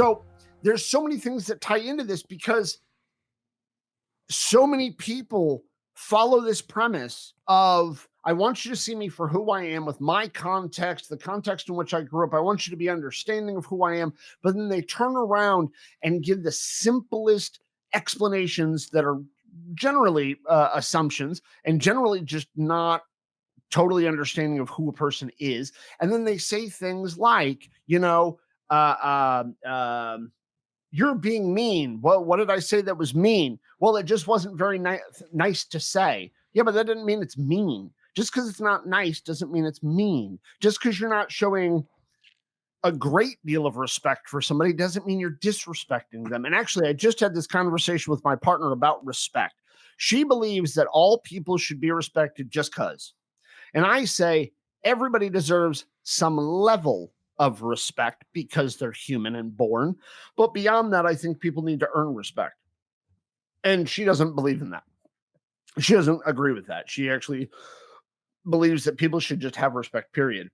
So there's so many things that tie into this because so many people follow this premise of, I want you to see me for who I am with my context, the context in which I grew up. I want you to be understanding of who I am. But then they turn around and give the simplest explanations that are generally assumptions and generally just not totally understanding of who a person is. And then they say things like, you're being mean. Well, what did I say that was mean? Well, it just wasn't very nice to say. Yeah, but that didn't mean it's mean. Just because it's not nice doesn't mean it's mean. Just because you're not showing a great deal of respect for somebody doesn't mean you're disrespecting them. And actually, I just had this conversation with my partner about respect. She believes that all people should be respected just because. And I say everybody deserves some level of respect because they're human and born. But beyond that, I think people need to earn respect. And she doesn't believe in that. She doesn't agree with that. She actually believes that people should just have respect, period.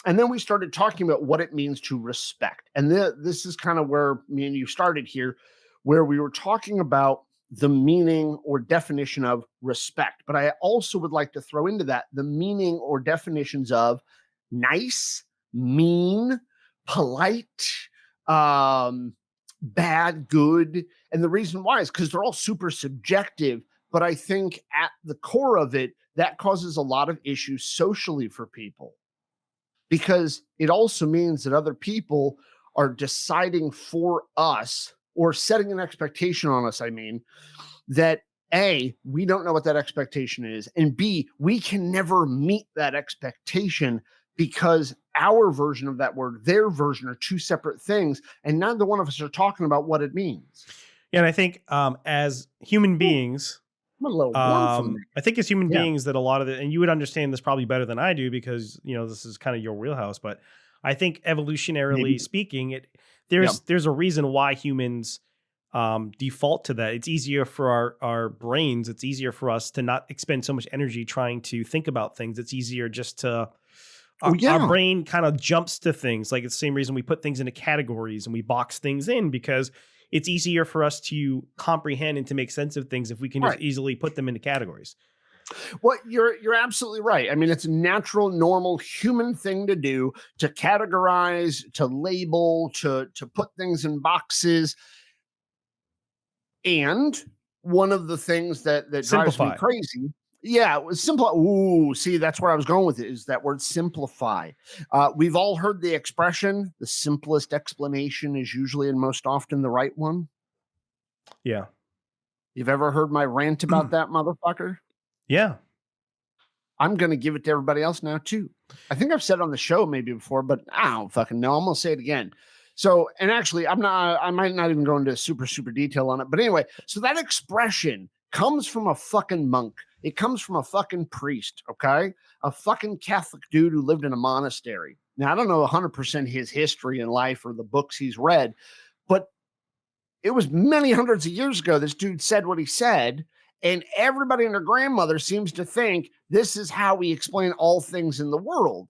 And then we started talking about what it means to respect. And this is kind of where me and you started here, where we were talking about the meaning or definition of respect. But I also would like to throw into that the meaning or definitions of nice, mean, polite, bad, good. And the reason why is because they're all super subjective. But I think at the core of it, that causes a lot of issues socially for people, because it also means that other people are deciding for us or setting an expectation on us. I mean, that A, we don't know what that expectation is. And B, we can never meet that expectation because our version of that word, their version, are two separate things. And neither one of us are talking about what it means. Yeah, and I think as human beings, I'm a little warm from I think as human beings that a lot of and you would understand this probably better than I do because, this is kind of your wheelhouse, but I think evolutionarily speaking, there's a reason why humans default to that. It's easier for our brains. It's easier for us to not expend so much energy trying to think about things. It's easier just to, our brain kind of jumps to things. Like it's the same reason we put things into categories and we box things in, because it's easier for us to comprehend and to make sense of things if we can just easily put them into categories. Well, you're absolutely right. I mean, it's a natural, normal human thing to do, to categorize, to label, to put things in boxes. And one of the things that drives me crazy. Yeah, it was simple. Ooh, see, that's where I was going with it, is that word simplify. We've all heard the expression, the simplest explanation is usually and most often the right one. Yeah. You've ever heard my rant about that, motherfucker? Yeah. I'm going to give it to everybody else now, too. I think I've said it on the show maybe before, but I don't fucking know. I'm going to say it again. So, and actually, I might not even go into super detail on it. But anyway, so that expression comes from a fucking monk. It comes from a fucking priest, okay? A fucking Catholic dude who lived in a monastery. Now, I don't know 100% his history in life or the books he's read, but it was many hundreds of years ago this dude said what he said, and everybody and their grandmother seems to think this is how we explain all things in the world.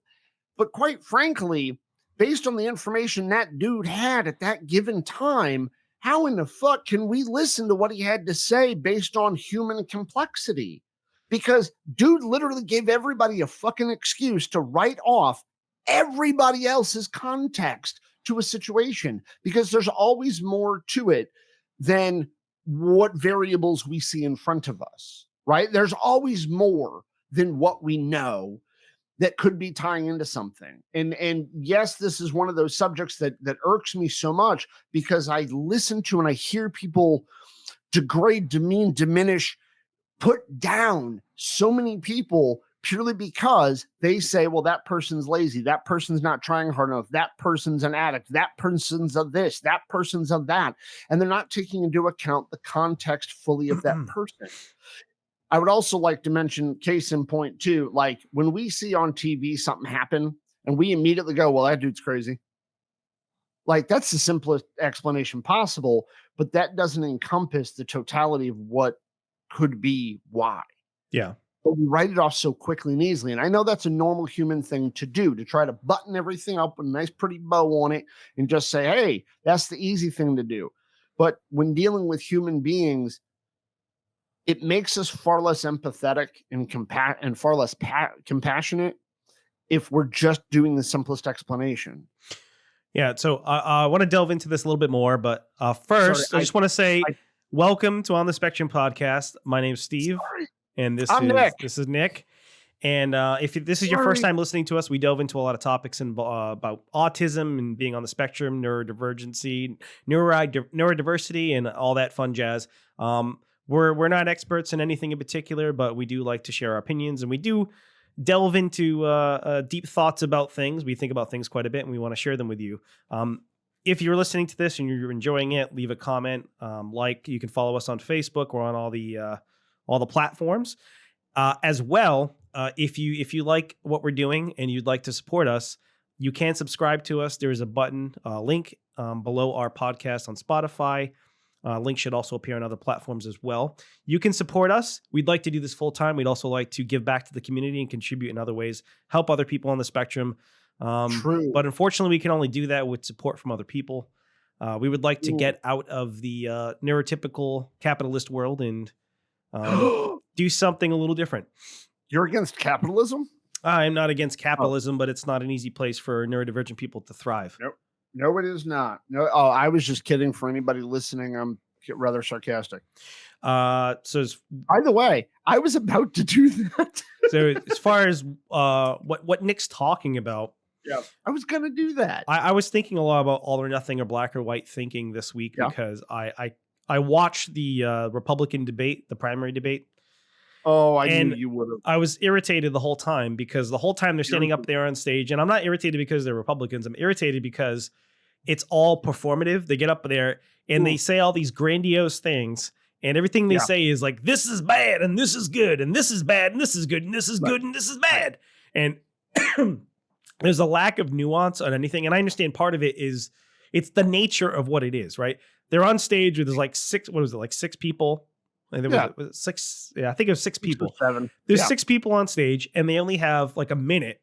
But quite frankly, based on the information that dude had at that given time, how in the fuck can we listen to what he had to say based on human complexity? Because dude literally gave everybody a fucking excuse to write off everybody else's context to a situation, because there's always more to it than what variables we see in front of us, right? There's always more than what we know that could be tying into something. And yes, this is one of those subjects that irks me so much, because I listen to and I hear people degrade, demean, diminish, put down so many people purely because they say, well, that person's lazy, that person's not trying hard enough, that person's an addict, that person's of this, that person's of that. And they're not taking into account the context fully of that person. I would also like to mention, case in point too, like when we see on TV something happen and we immediately go, well, that dude's crazy. Like, that's the simplest explanation possible, but that doesn't encompass the totality of what could be why. Yeah. but we write it off so quickly and easily. And I know that's a normal human thing to do, to try to button everything up with a nice, pretty bow on it and just say, hey, that's the easy thing to do. But when dealing with human beings, it makes us far less empathetic and far less compassionate if we're just doing the simplest explanation. Yeah, so I want to delve into this a little bit more, but first, I just want to say welcome to On the Spectrum podcast. My name's Steve, and this is Nick. And if this is your first time listening to us, we delve into a lot of topics about autism and being on the spectrum, neurodivergency, neurodiversity, and all that fun jazz. We're not experts in anything in particular, but we do like to share our opinions, and we do delve into deep thoughts about things. We think about things quite a bit, and we want to share them with you. If you're listening to this and you're enjoying it, leave a comment. You can follow us on Facebook. We're on all the platforms. As well, if you like what we're doing and you'd like to support us, you can subscribe to us. There is a button, link below our podcast on Spotify. Link should also appear on other platforms as well. You can support us. We'd like to do this full time. We'd also like to give back to the community and contribute in other ways, help other people on the spectrum. True. But unfortunately, we can only do that with support from other people. We would like to get out of the neurotypical capitalist world and do something a little different. You're against capitalism? I'm not against capitalism, but it's not an easy place for neurodivergent people to thrive. Nope. No, it is not. No, I was just kidding. For anybody listening, I'm rather sarcastic. By the way, I was about to do that. So as far as what Nick's talking about, yeah, I was gonna do that. I was thinking a lot about all or nothing or black or white thinking this week because I watched the Republican debate, the primary debate. Oh, I knew you would have. I was irritated the whole time because the whole time they're standing up there on stage, and I'm not irritated because they're Republicans. I'm irritated because it's all performative. They get up there and they say all these grandiose things, and everything they say is like, this is bad and this is good and this is bad and this is good and this is good and this is bad. And there's a lack of nuance on anything. And I understand part of it is it's the nature of what it is, right? They're on stage with like six people. And there was six. Yeah, I think it was six people. 7. There's 6 people on stage and they only have like a minute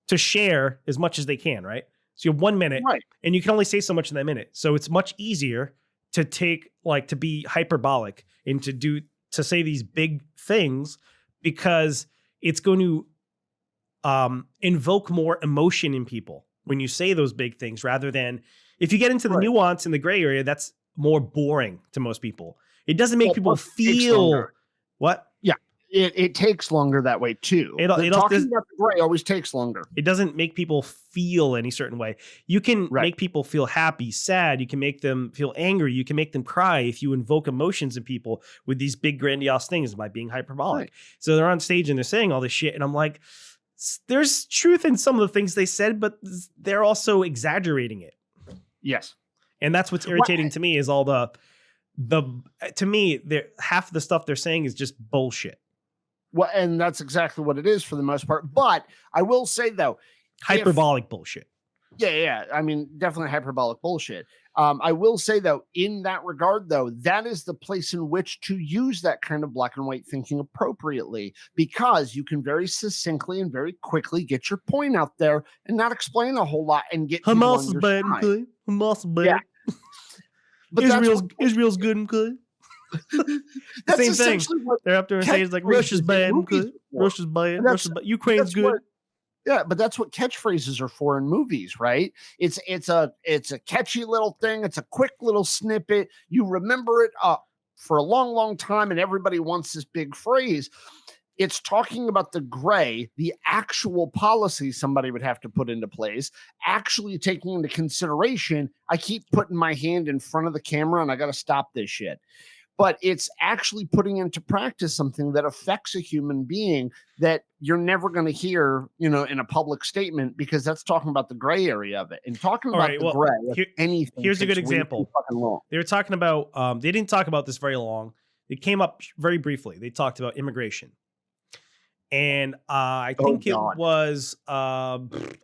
to share as much as they can, right? So you have 1 minute and you can only say so much in that minute. So it's much easier to to be hyperbolic and to say these big things because it's going to invoke more emotion in people when you say those big things rather than if you get into the nuance in the gray area, that's more boring to most people. It doesn't make people feel what? Yeah. It takes longer that way too. Talking about the gray always takes longer. It doesn't make people feel any certain way. You can make people feel happy, sad. You can make them feel angry. You can make them cry if you invoke emotions in people with these big grandiose things by being hyperbolic. Right. So they're on stage and they're saying all this shit. And I'm like, there's truth in some of the things they said, but they're also exaggerating it. Yes. And that's what's irritating to me is all to me, half of the stuff they're saying is just bullshit. Well, and that's exactly what it is for the most part. But I will say, though, hyperbolic bullshit. Yeah. I mean, definitely hyperbolic bullshit. I will say, though, in that regard, though, that is the place in which to use that kind of black and white thinking appropriately, because you can very succinctly and very quickly get your point out there and not explain a whole lot and get Hamas is bad and good. Hamas is bad. Yeah. But Israel's good and good. That's same thing. They're up there and saying it's like Russia's bad and good. Russia's bad. Ukraine's good. But that's what catchphrases are for in movies, right? It's a catchy little thing. It's a quick little snippet. You remember it for a long, long time, and everybody wants this big phrase. It's talking about the gray, the actual policy somebody would have to put into place, actually taking into consideration, I keep putting my hand in front of the camera and I got to stop this shit. But it's actually putting into practice something that affects a human being that you're never going to hear, in a public statement, because that's talking about the gray area of it. And talking about gray, anything. Here's a good example. They were talking about, they didn't talk about this very long. It came up very briefly. They talked about immigration. And I think it was a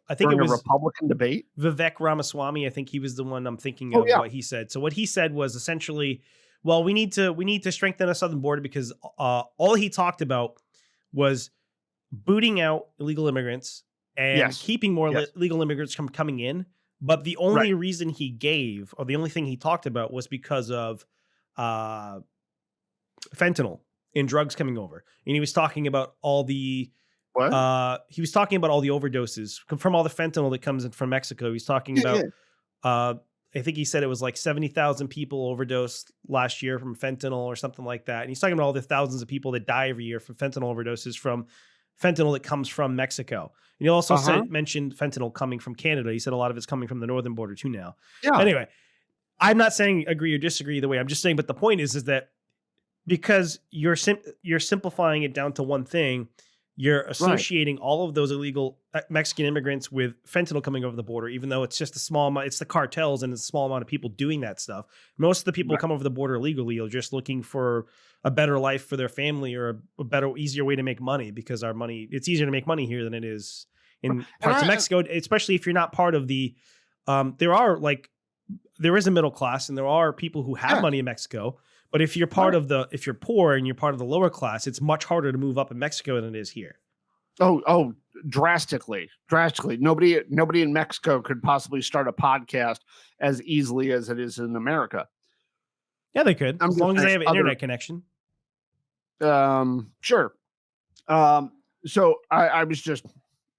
Republican debate. Vivek Ramaswamy. I think he was the one I'm thinking of what he said. So what he said was essentially, well, we need to strengthen our southern border because all he talked about was booting out illegal immigrants and Yes. keeping more Yes. legal immigrants from coming in. But the only reason he gave, or the only thing he talked about, was because of fentanyl and drugs coming over. And he was talking about all the he was talking about all the overdoses from all the fentanyl that comes in from Mexico. He's talking about I think he said it was like 70,000 people overdosed last year from fentanyl or something like that. And he's talking about all the thousands of people that die every year from fentanyl overdoses from fentanyl that comes from Mexico. And he also mentioned fentanyl coming from Canada. He said a lot of it's coming from the northern border too now. Yeah. Anyway, I'm not saying agree or disagree either way. I'm just saying, but the point is that because you're simplifying it down to one thing, you're associating all of those illegal Mexican immigrants with fentanyl coming over the border, even though it's just a small amount. It's the cartels and it's a small amount of people doing that stuff. Most of the people who come over the border illegally are just looking for a better life for their family or a better, easier way to make money, because it's easier to make money here than it is in parts of Mexico, especially if you're not part of the, there is a middle class and there are people who have money in Mexico. But if you're if you're poor and you're part of the lower class, it's much harder to move up in Mexico than it is here. Oh, drastically. Nobody in Mexico could possibly start a podcast as easily as it is in America. Yeah, they could, as long as they have an internet connection. Sure. So I was just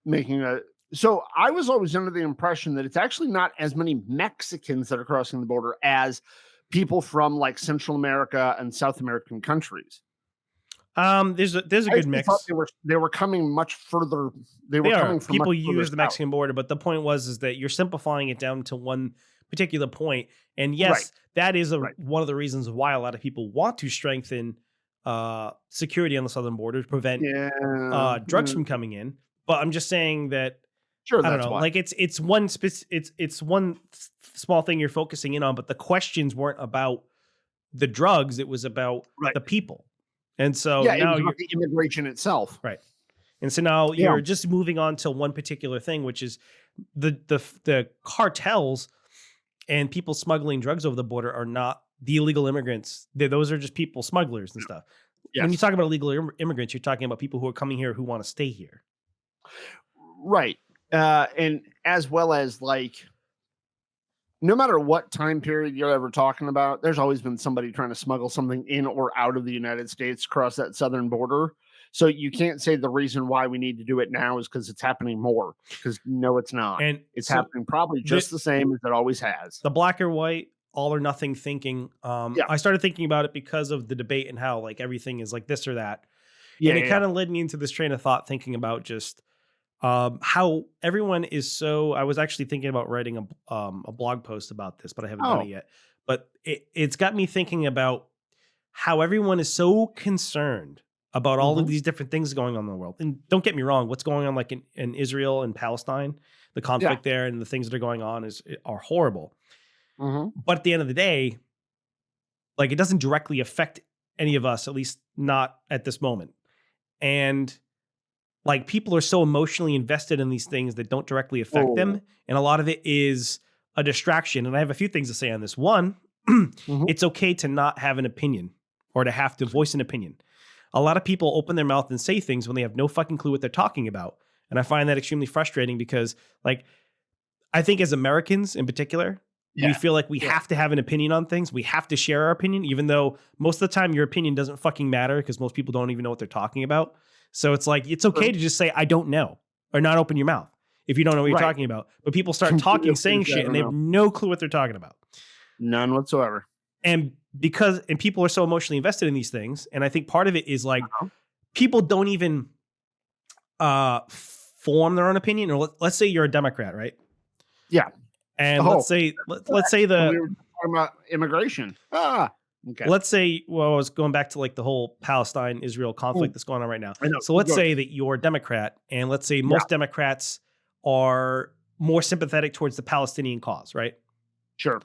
making so I was always under the impression that it's actually not as many Mexicans that are crossing the border as people from like Central America and South American countries. There's a good mix. They were coming much further. They were coming from people use the Mexican border, but the point is that you're simplifying it down to one particular point. And yes, that is one of the reasons why a lot of people want to strengthen security on the southern border to prevent drugs from coming in. But I'm just saying that I don't know. Why. Like it's one small thing you're focusing in on, but the questions weren't about the drugs; it was about the people. And so now it was about the immigration itself, right? And so now you're just moving on to one particular thing, which is the cartels and people smuggling drugs over the border are not the illegal immigrants. Those are just people, smugglers and stuff. Yes. When you talk about illegal immigrants, you're talking about people who are coming here who want to stay here, right? And as well as like, no matter what time period you're ever talking about, there's always been somebody trying to smuggle something in or out of the United States across that southern border. So you can't say the reason why we need to do it now is because it's happening more. Because no, it's not. And it's happening probably just the same as it always has. The black or white, all or nothing thinking. I started thinking about it because of the debate and how like everything is like this or that. And it kind of led me into this train of thought, thinking about just how everyone is so. I was actually thinking about writing a blog post about this, but I haven't done it yet. But it's got me thinking about how everyone is so concerned about all of these different things going on in the world. And don't get me wrong, what's going on like in Israel and Palestine, the conflict there and the things that are going on are horrible. But at the end of the day, like it doesn't directly affect any of us, at least not at this moment. And like people are so emotionally invested in these things that don't directly affect them. And a lot of it is a distraction. And I have a few things to say on this. One, it's okay to not have an opinion or to have to voice an opinion. A lot of people open their mouth and say things when they have no fucking clue what they're talking about. And I find that extremely frustrating because like, I think as Americans in particular, we feel like we have to have an opinion on things. We have to share our opinion, even though most of the time your opinion doesn't fucking matter because most people don't even know what they're talking about. So it's like, it's okay to just say, I don't know, or not open your mouth if you don't know what you're talking about. But people start talking, saying shit, and they have no clue what they're talking about. None whatsoever. And people are so emotionally invested in these things. And I think part of it is like, people don't even form their own opinion. Or let's say you're a Democrat, right? Yeah. And let's say we were talking about immigration. Okay. Let's say, I was going back to like the whole Palestine-Israel conflict that's going on right now. So let's say that you're a Democrat, and let's say most Democrats are more sympathetic towards the Palestinian cause, right? Sure.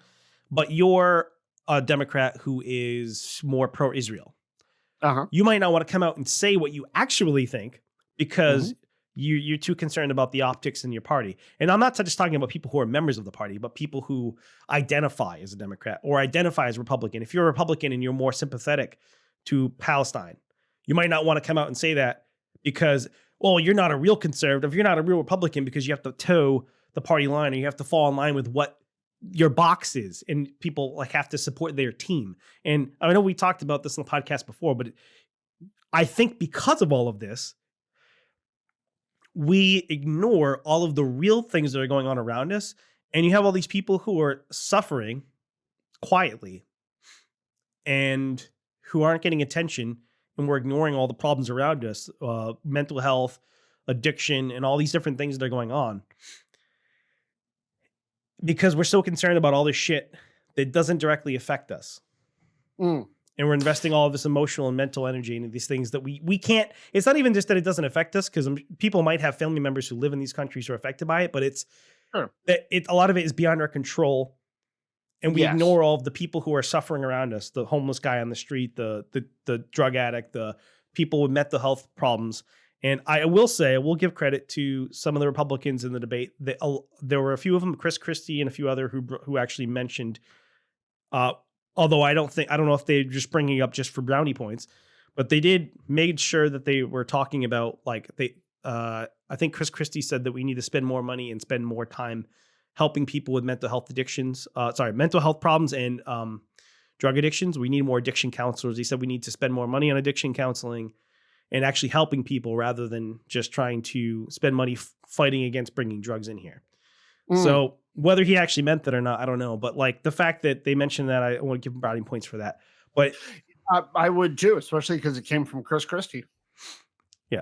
But you're a Democrat who is more pro-Israel. You might not want to come out and say what you actually think because you're too concerned about the optics in your party. And I'm not just talking about people who are members of the party, but people who identify as a Democrat or identify as Republican. If you're a Republican and you're more sympathetic to Palestine, you might not want to come out and say that because, well, you're not a real conservative, you're not a real Republican because you have to toe the party line and you have to fall in line with what your box is, and people like have to support their team. And I know we talked about this on the podcast before, but I think because of all of this, we ignore all of the real things that are going on around us. And you have all these people who are suffering quietly and who aren't getting attention, and we're ignoring all the problems around us, mental health, addiction, and all these different things that are going on, because we're so concerned about all this shit that doesn't directly affect us. Mm. And we're investing all of this emotional and mental energy into these things that we can't. It's not even just that it doesn't affect us, because people might have family members who live in these countries who are affected by it, but it's that a lot of it is beyond our control. And we ignore all of the people who are suffering around us, the homeless guy on the street, the drug addict, the people with mental health problems. And I will say, I will give credit to some of the Republicans in the debate. There were a few of them, Chris Christie and a few other who actually mentioned, although I don't know if they're just bringing up just for brownie points, but they did made sure that they were talking about, like, I think Chris Christie said that we need to spend more money and spend more time helping people with mental health mental health problems and drug addictions. We need more addiction counselors. He said we need to spend more money on addiction counseling and actually helping people rather than just trying to spend money fighting against bringing drugs in here. So whether he actually meant that or not, I don't know. But like the fact that they mentioned that, I want to give him brownie points for that. But I would too, especially because it came from Chris Christie. Yeah.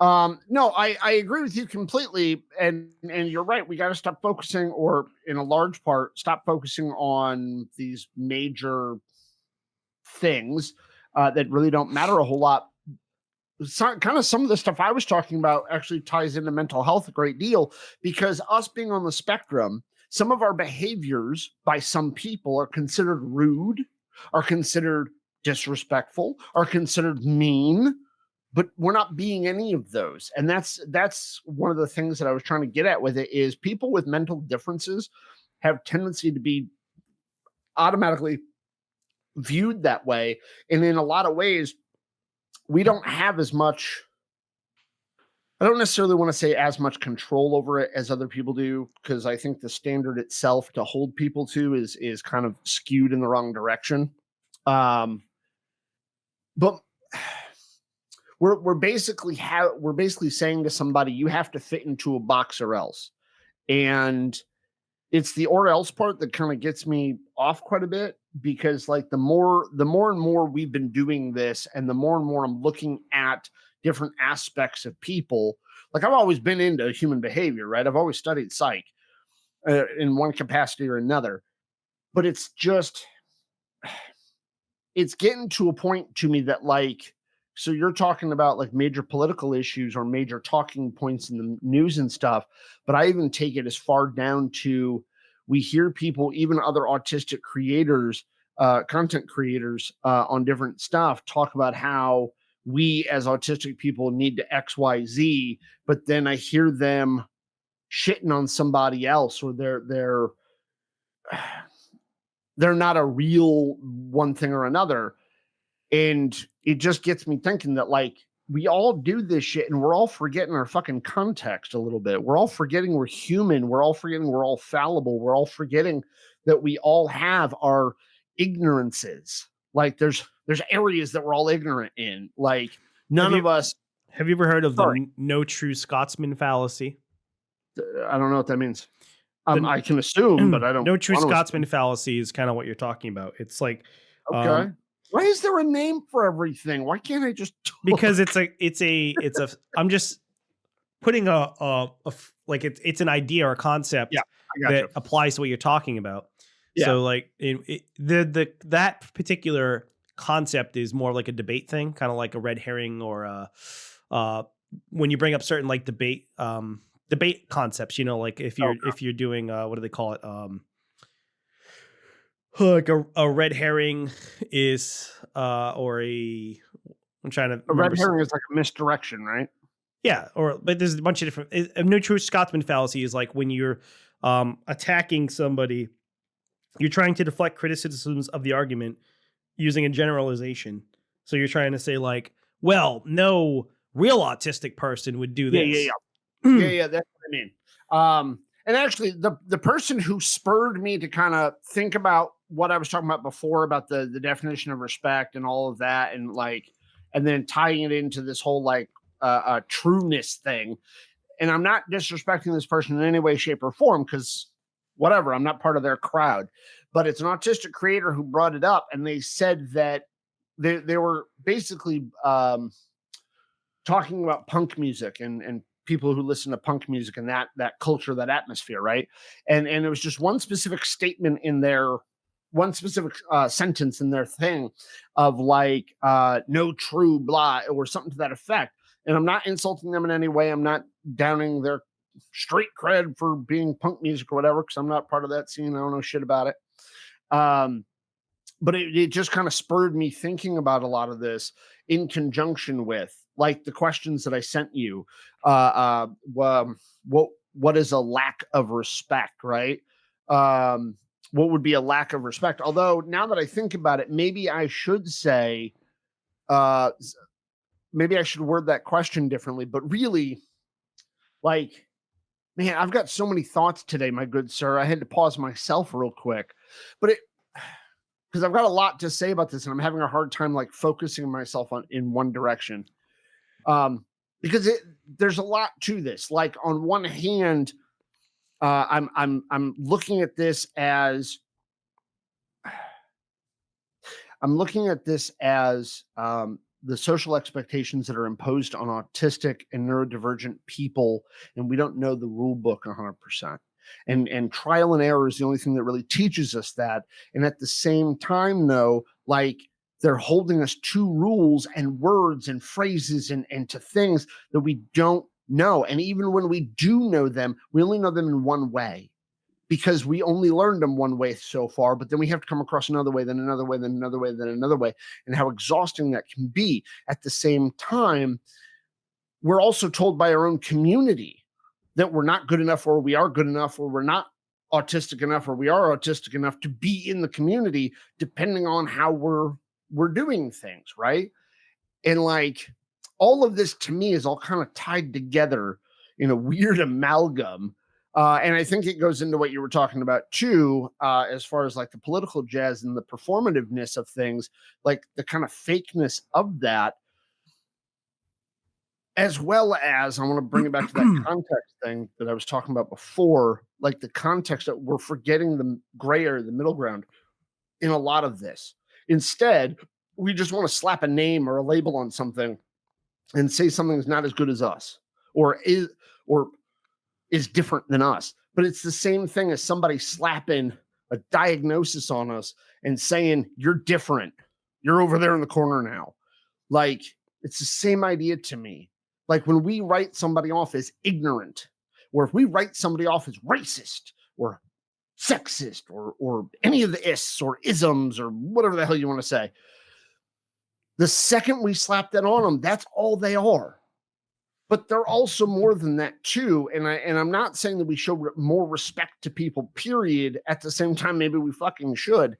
No, I agree with you completely. And you're right. We got to stop focusing, or in a large part, stop focusing on these major things that really don't matter a whole lot. Kind of some of the stuff I was talking about actually ties into mental health a great deal, because us being on the spectrum, some of our behaviors by some people are considered rude, are considered disrespectful, are considered mean, but we're not being any of those. And that's one of the things that I was trying to get at with it, is people with mental differences have tendency to be automatically viewed that way. And in a lot of ways, we don't have as much, I don't necessarily want to say as much control over it as other people do, because I think the standard itself to hold people to is kind of skewed in the wrong direction. But we're basically saying to somebody, you have to fit into a box or else. And it's the or else part that kind of gets me off quite a bit, because like the more and more we've been doing this, and the more and more I'm looking at different aspects of people. Like, I've always been into human behavior, right? I've always studied psych in one capacity or another, but it's getting to a point to me that, like, so you're talking about like major political issues or major talking points in the news and stuff, but I even take it as far down to, we hear people, even other autistic creators, content creators on different stuff, talk about how we as autistic people need to XYZ, but then I hear them shitting on somebody else, or they're not a real one thing or another. And it just gets me thinking that, like, we all do this shit and we're all forgetting our fucking context a little bit. We're all forgetting we're human. We're all forgetting we're all fallible. We're all forgetting that we all have our ignorances. Like, there's areas that we're all ignorant in. Like, none of us. Have you ever heard of the no true Scotsman fallacy? I don't know what that means. I can assume, but I don't. No true Scotsman fallacy is kind of what you're talking about. It's like, okay. Why is there a name for everything? Why can't I just because it's I'm just putting it's an idea or a concept that applies to what you're talking about. Yeah. So like that particular concept is more like a debate thing, kind of like a red herring, or when you bring up certain like debate concepts, like if you're doing what do they call it? Like a red herring is I'm trying to remember. A red herring is like a misdirection, right? Yeah, but there's a bunch of different. A no true Scotsman fallacy is like when you're attacking somebody, you're trying to deflect criticisms of the argument using a generalization. So you're trying to say like, well, no, real autistic person would do this. Yeah. That's what I mean. And actually, the person who spurred me to kind of think about what I was talking about before about the definition of respect and all of that, and like, and then tying it into this whole like trueness thing. And I'm not disrespecting this person in any way, shape, or form, because whatever, I'm not part of their crowd. But it's an autistic creator who brought it up, and they said that they were basically talking about punk music and people who listen to punk music and that culture, that atmosphere, right? And it was just one specific statement in their one specific sentence in their thing of like no true blah or something to that effect. And I'm not insulting them in any way. I'm not downing their street cred for being punk music or whatever, because I'm not part of that scene. I don't know shit about it. But it just kind of spurred me thinking about a lot of this in conjunction with like the questions that I sent you. What is a lack of respect, right? What would be a lack of respect? Although now that I think about it, maybe I should say, maybe I should word that question differently. But really, like, man, I've got so many thoughts today, my good sir. I had to pause myself real quick, but because I've got a lot to say about this, and I'm having a hard time like focusing myself in one direction. Because there's a lot to this. Like on one hand, I'm looking at this as the social expectations that are imposed on autistic and neurodivergent people, and we don't know the rule book 100%. And trial and error is the only thing that really teaches us that. And at the same time, though, like they're holding us to rules and words and phrases and to things that we don't know. And even when we do know them, we only know them in one way, because we only learned them one way so far, but then we have to come across another way, then another way, then another way, then another way, and how exhausting that can be. At the same time, we're also told by our own community that we're not good enough, or we are good enough, or we're not autistic enough, or we are autistic enough to be in the community, depending on how we're doing things, right? And like all of this to me is all kind of tied together in a weird amalgam. And I think it goes into what you were talking about too, as far as like the political jazz and the performativeness of things, like the kind of fakeness of that, as well as I want to bring it back to that context thing that I was talking about before, like the context that we're forgetting the gray area, the middle ground in a lot of this. Instead, we just want to slap a name or a label on something and say something's not as good as us or is different than us. But it's the same thing as somebody slapping a diagnosis on us and saying, you're different. You're over there in the corner now. Like, it's the same idea to me. Like when we write somebody off as ignorant, or if we write somebody off as racist or sexist or any of the ists or isms or whatever the hell you want to say, the second we slap that on them, that's all they are. But they're also more than that too. And I'm not saying that we show more respect to people, period. At the same time, maybe we fucking should.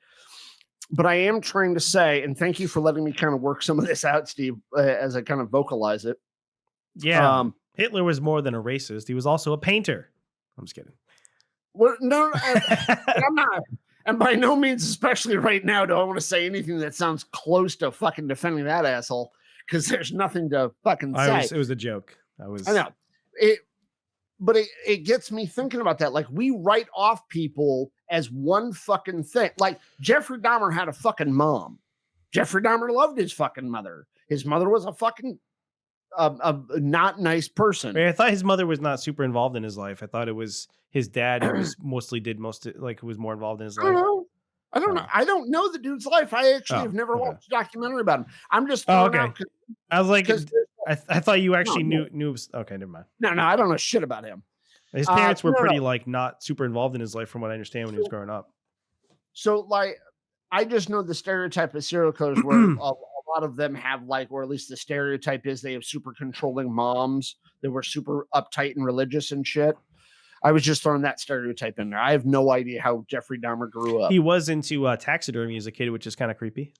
But I am trying to say, and thank you for letting me kind of work some of this out, Steve, as I kind of vocalize it. Yeah. Hitler was more than a racist. He was also a painter. I'm just kidding. Well, no, I'm not. And by no means, especially right now, do I want to say anything that sounds close to fucking defending that asshole, because there's nothing to fucking say. It was a joke. I know. But it gets me thinking about that. Like, we write off people as one fucking thing. Like, Jeffrey Dahmer had a fucking mom. Jeffrey Dahmer loved his fucking mother. His mother was a fucking a not nice person. I thought his mother was not super involved in his life. I thought it was his dad who was who was more involved in his life. I don't know. I don't know the dude's life. I actually have never watched a documentary about him. I'm just okay. I was like, I thought you actually knew. Okay, never mind. No, I don't know shit about him. His parents were pretty like not super involved in his life, from what I understand, when he was growing up. So, like, I just know the stereotype of serial killers where a lot of them have like, or at least the stereotype is they have super controlling moms that were super uptight and religious and shit. I was just throwing that stereotype in there. I have no idea how Jeffrey Dahmer grew up. He was into taxidermy as a kid, which is kind of creepy.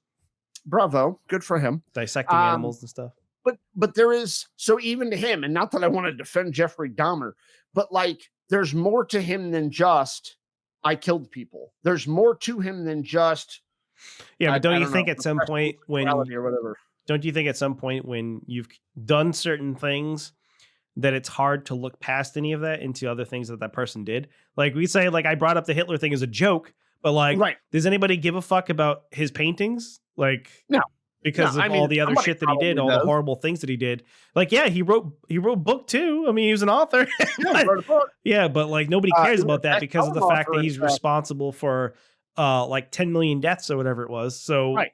Bravo. Good for him. Dissecting animals and stuff. but there is, so even to him, and not that I want to defend Jeffrey Dahmer, but like there's more to him than just I killed people. There's more to him than just Yeah, but don't I you don't know, think at some point or whatever. don't you think at some point when you've done certain things that it's hard to look past any of that into other things that that person did? Like we say, like I brought up the Hitler thing as a joke, but like, Right. does anybody give a fuck about his paintings? Like, No. because No, of I all mean, the other somebody shit that he did, probably all the does. horrible things that he did. Like, yeah, he wrote book too. I mean, he was an author. Yeah, he wrote a book. Yeah, but like nobody cares He was about a that because of the best-selling fact that author, in he's fact. responsible for like 10 million deaths or whatever it was. So Right.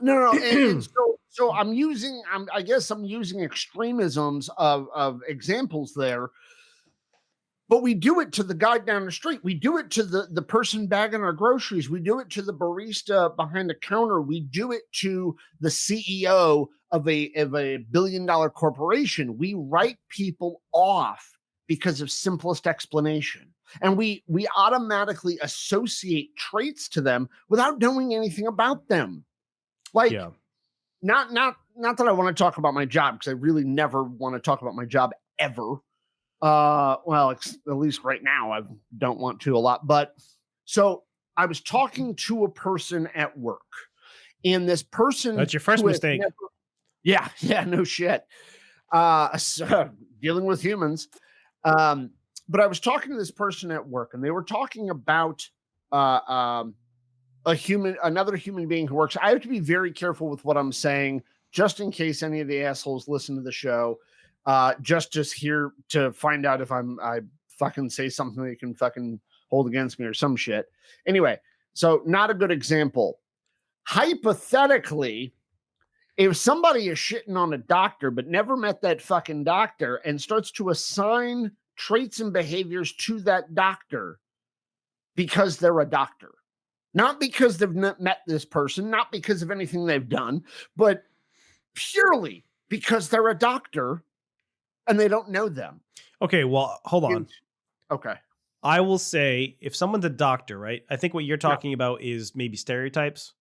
No, and so I guess I'm using extremisms of examples there, but we do it to the guy down the street. We do it to the person bagging our groceries. We do it to the barista behind the counter. We do it to the CEO of a billion-dollar corporation. We write people off because of simplest explanation. And we automatically associate traits to them without knowing anything about them. Like, yeah. not that I want to talk about my job, because I really never want to talk about my job ever. Well, at least right now I don't want to a lot. But so I was talking to a person at work, and this person, That's your first mistake. Yeah, no shit. So, dealing with humans. But I was talking to this person at work, and they were talking about another human being who works. I have to be very careful with what I'm saying, just in case any of the assholes listen to the show. Just here to find out if I fucking say something they can fucking hold against me or some shit. Anyway, so not a good example. Hypothetically, if somebody is shitting on a doctor but never met that fucking doctor and starts to assign traits and behaviors to that doctor because they're a doctor, not because they've met this person, not because of anything they've done, but purely because they're a doctor and they don't know them. Okay, well, hold on. Okay. I will say if someone's a doctor, right? I think what you're talking about is maybe stereotypes.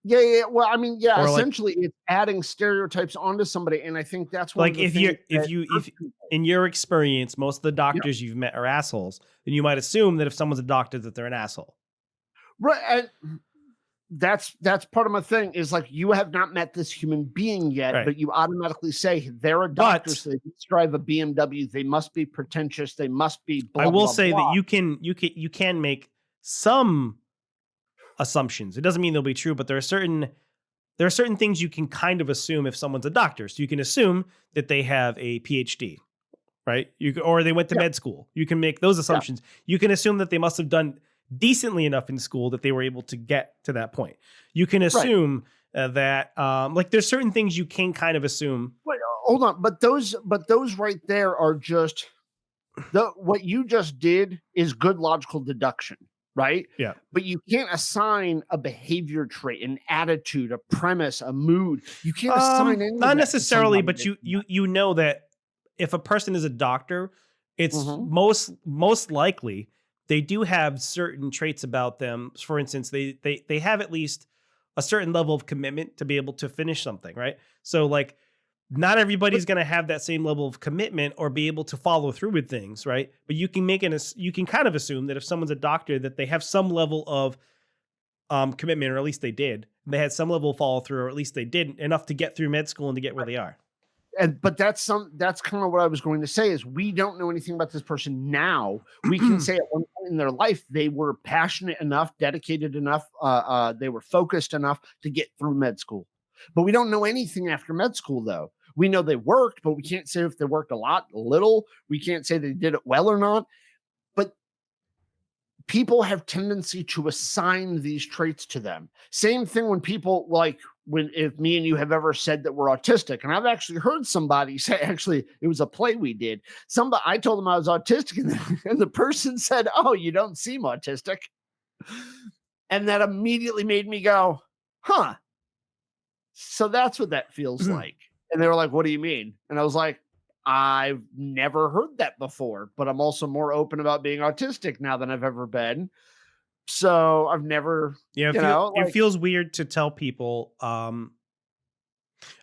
Yeah. Well, I mean, yeah, Or like, essentially it's adding stereotypes onto somebody. And I think that's one like of the if things if in your experience, most of the doctors you've met are assholes, then you might assume that if someone's a doctor that they're an asshole. Right. And that's part of my thing is like, you have not met this human being yet, Right. but you automatically say they're a doctor, so they must drive a BMW, they must be pretentious, they must be blah, I will blah, say blah. that you can make some assumptions. It doesn't mean they'll be true, but there are certain things you can kind of assume if someone's a doctor. So you can assume that they have a PhD, right? Or they went to med school. You can make those assumptions. You can assume that they must have done decently enough in school that they were able to get to that point. You can assume that like there's certain things you can kind of assume. Wait, hold on, but those right there are just what you just did is good logical deduction, right? Yeah. But you can't assign a behavior trait, an attitude, a premise, a mood. You can't assign any not necessarily, but you know that if a person is a doctor, it's most likely they do have certain traits about them. For instance, they have at least a certain level of commitment to be able to finish something, right? So like not everybody's going to have that same level of commitment or be able to follow through with things, right? But you can you can kind of assume that if someone's a doctor that they have some level of commitment, or at least they did. They had some level of follow through, or at least they did enough to get through med school and to get where they are. But that's kind of what I was going to say is we don't know anything about this person now. We can say at one point in their life they were passionate enough, dedicated enough, they were focused enough to get through med school. But we don't know anything after med school, though. We know they worked, but we can't say if they worked a lot, a little. We can't say they did it well or not. But people have tendency to assign these traits to them. Same thing when people if me and you have ever said that we're autistic, and I've actually heard somebody say, actually, it was a play we did. I told them I was autistic, and the person said, "Oh, you don't seem autistic," and that immediately made me go, "Huh." So that's what that feels like. And they were like, "What do you mean?" And I was like, I've never heard that before, but I'm also more open about being autistic now than I've ever been. So I've never, it feels weird to tell people,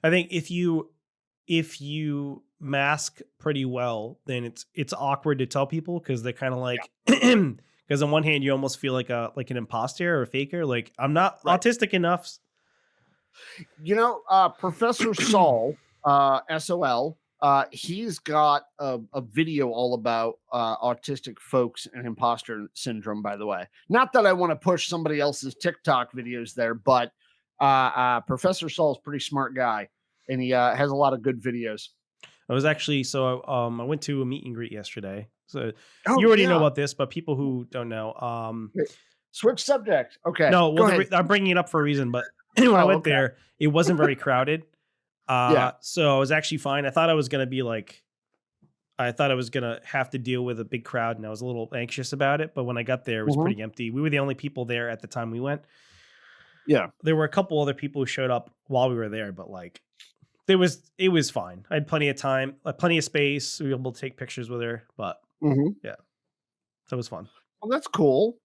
I think if you mask pretty well, then it's awkward to tell people because they're kind of Yeah. like because on one hand you almost feel like an imposter or a faker. Like I'm not Right. autistic enough. Professor Saul, SOL, he's got a video all about autistic folks and imposter syndrome, by the way. Not that I want to push somebody else's TikTok videos there, but Professor Saul's a pretty smart guy and he has a lot of good videos. I was actually I went to a meet and greet yesterday. So Oh, you already know yeah. about this, but people who don't know, Wait, switch subject. Okay. no, Go well, ahead. I'm bringing it up for a reason. But when I Oh, went okay. there, it wasn't very crowded. Yeah. So I was actually fine. I thought I was gonna be like, I thought I was gonna have to deal with a big crowd, and I was a little anxious about it. But when I got there, it was Mhm. pretty empty. We were the only people there at the time we went. Yeah. There were a couple other people who showed up while we were there, but like it was fine. I had plenty of time, plenty of space. We were able to take pictures with her, but Mhm. yeah, that was fun. Well, that's cool.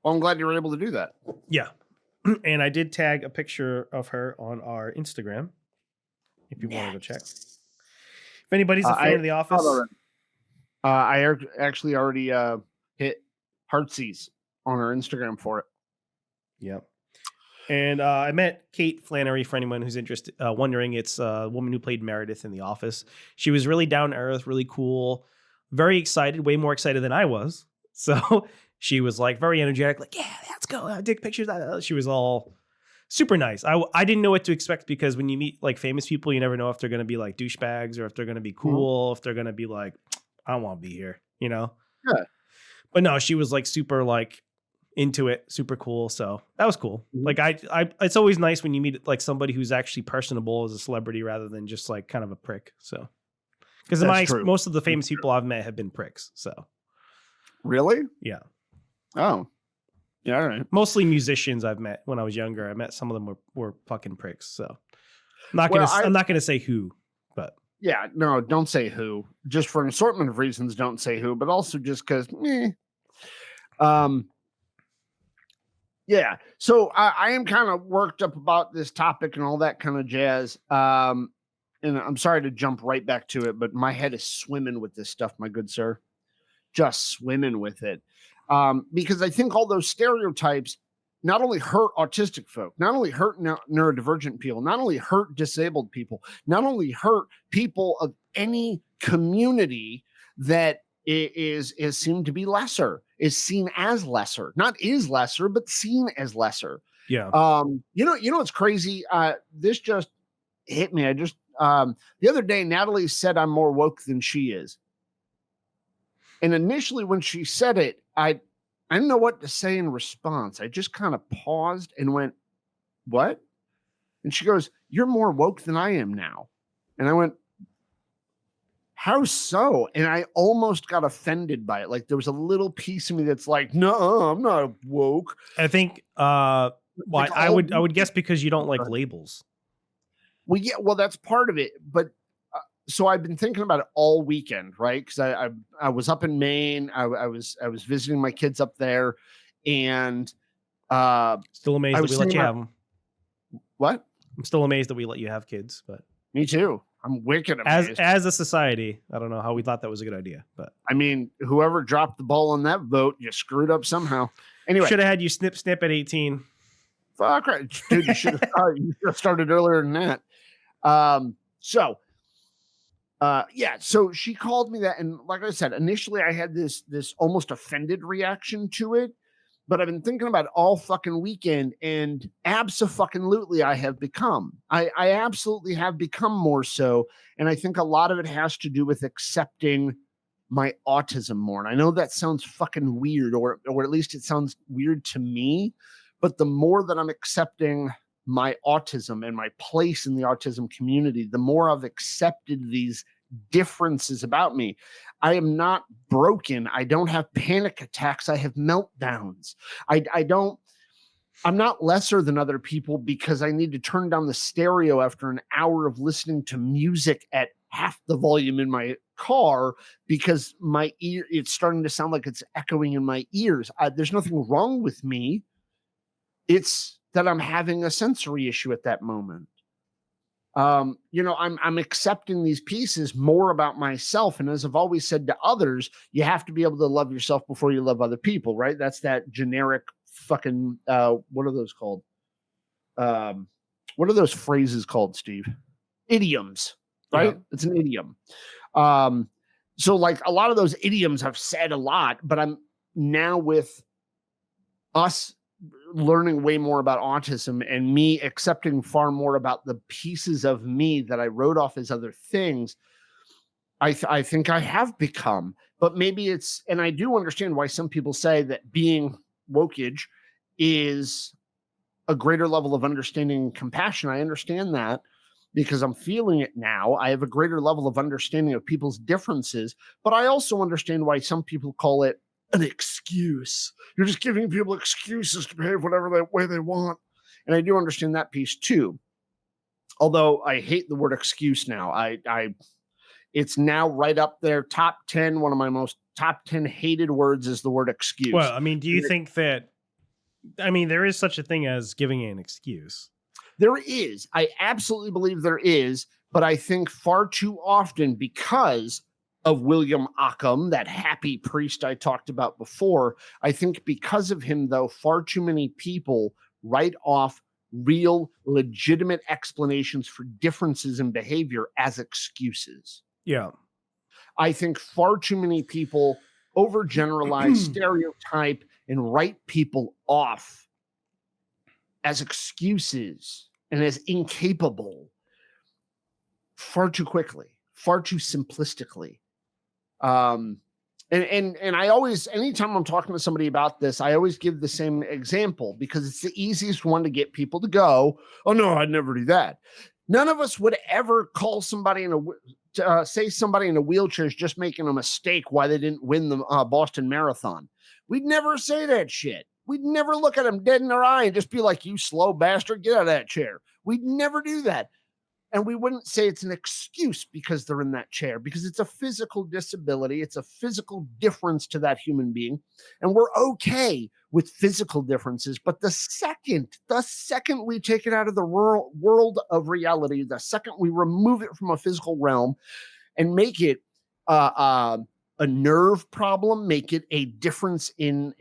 Well, I'm glad you were able to do that. Yeah. And I did tag a picture of her on our Instagram if you want to go check. If anybody's a I fan of The saw it Office, already. Actually already hit heartsies on our Instagram for it. yeah. And I met Kate Flannery. For anyone who's interested, wondering, it's a woman who played Meredith in The Office. She was really down to earth, really cool, very excited, way more excited than I was. So she was like very energetic, like, yeah, let's go. I'll take pictures. She was all super nice. I didn't know what to expect because when you meet like famous people, you never know if they're going to be like douchebags or if they're going to be Mhm. cool, if they're going to be like, I don't want to be here, you know? Yeah. But no, she was like super like into it, super cool. So that was cool. Mhm. Like it's always nice when you meet like somebody who's actually personable as a celebrity rather than just like kind of a prick. So because That's true. most of the famous That's true. people I've met have been pricks. So Really? yeah, Oh, yeah. All right. mostly musicians I've met when I was younger. I met some of them were fucking pricks. So Well, I'm not gonna say who, but yeah, no, don't say who. Just for an assortment of reasons, don't say who, but also just because, yeah. So I am kind of worked up about this topic and all that kind of jazz. And I'm sorry to jump right back to it, but my head is swimming with this stuff, my good sir. Just swimming with it. Because I think all those stereotypes not only hurt autistic folk, not only hurt neurodivergent people, not only hurt disabled people, not only hurt people of any community that is seen to be lesser, is seen as lesser, not is lesser, but seen as lesser. yeah. You know what's crazy? This just hit me. I just the other day, Natalie said I'm more woke than she is. And initially, when she said it, I didn't know what to say in response. I just kind of paused and went, "What?" And she goes, "You're more woke than I am now." And I went, "How so?" And I almost got offended by it. Like there was a little piece of me that's like, "No, I'm not woke." I think Like I all would guess because you don't like Right. labels. Well, yeah, well, that's part of it. But so I've been thinking about it all weekend, right? Because I was up in Maine. I was visiting my kids up there, and Still amazed I that we was let thinking you about have them. what? I'm still amazed that we let you have kids, but Me too. I'm wicked amazed. as a society, I don't know how we thought that was a good idea, but I mean, whoever dropped the ball on that vote, you screwed up somehow. Anyway, should have had you snip at 18. fuck right, dude. You should have started earlier than that. So yeah, so she called me that, and like I said, initially I had this almost offended reaction to it, but I've been thinking about it all fucking weekend, and abso-fucking-lutely I have become. I absolutely have become more so, and I think a lot of it has to do with accepting my autism more. And I know that sounds fucking weird, or at least it sounds weird to me, but the more that I'm accepting my autism and my place in the autism community, the more I've accepted these differences about me. I am not broken. I don't have panic attacks. I have meltdowns. I don't, I'm not lesser than other people because I need to turn down the stereo after an hour of listening to music at half the volume in my car because my ear, it's starting to sound like it's echoing in my ears. There's nothing wrong with me. It's that I'm having a sensory issue at that moment. I'm accepting these pieces more about myself. And as I've always said to others, you have to be able to love yourself before you love other people, right? That's that generic fucking what are those called? What are those phrases called, Steve? Idioms, right? Yeah. It's an idiom. So like a lot of those idioms I've said a lot, but I'm now with us learning way more about autism and me accepting far more about the pieces of me that I wrote off as other things. I think I have become, but maybe it's, and I do understand why some people say that being wokeage is a greater level of understanding and compassion. I understand that because I'm feeling it now. I have a greater level of understanding of people's differences, but I also understand why some people call it an excuse. You're just giving people excuses to behave whatever way they want. And I do understand that piece too. Although I hate the word excuse now. It's now right up there, top 10. One of my most top 10 hated words is the word excuse. Well, I mean, do you think that, I mean, there is such a thing as giving an excuse? There is. I absolutely believe there is, but I think far too often because of William Occam, that happy priest I talked about before, I think because of him, though, far too many people write off real, legitimate explanations for differences in behavior as excuses. Yeah. I think far too many people overgeneralize, stereotype, and write people off as excuses and as incapable far too quickly, far too simplistically. And I always, anytime I'm talking to somebody about this, I always give the same example because it's the easiest one to get people to go, oh no, I'd never do that. None of us would ever call somebody say somebody in a wheelchair is just making a mistake why they didn't win the Boston Marathon. We'd never say that shit. We'd never look at them dead in their eye and just be like, you slow bastard, get out of that chair. We'd never do that. And we wouldn't say it's an excuse because they're in that chair, because it's a physical disability. It's a physical difference to that human being. And we're okay with physical differences. But the second we take it out of the world of reality, the second we remove it from a physical realm and make it a nerve problem, make it a difference in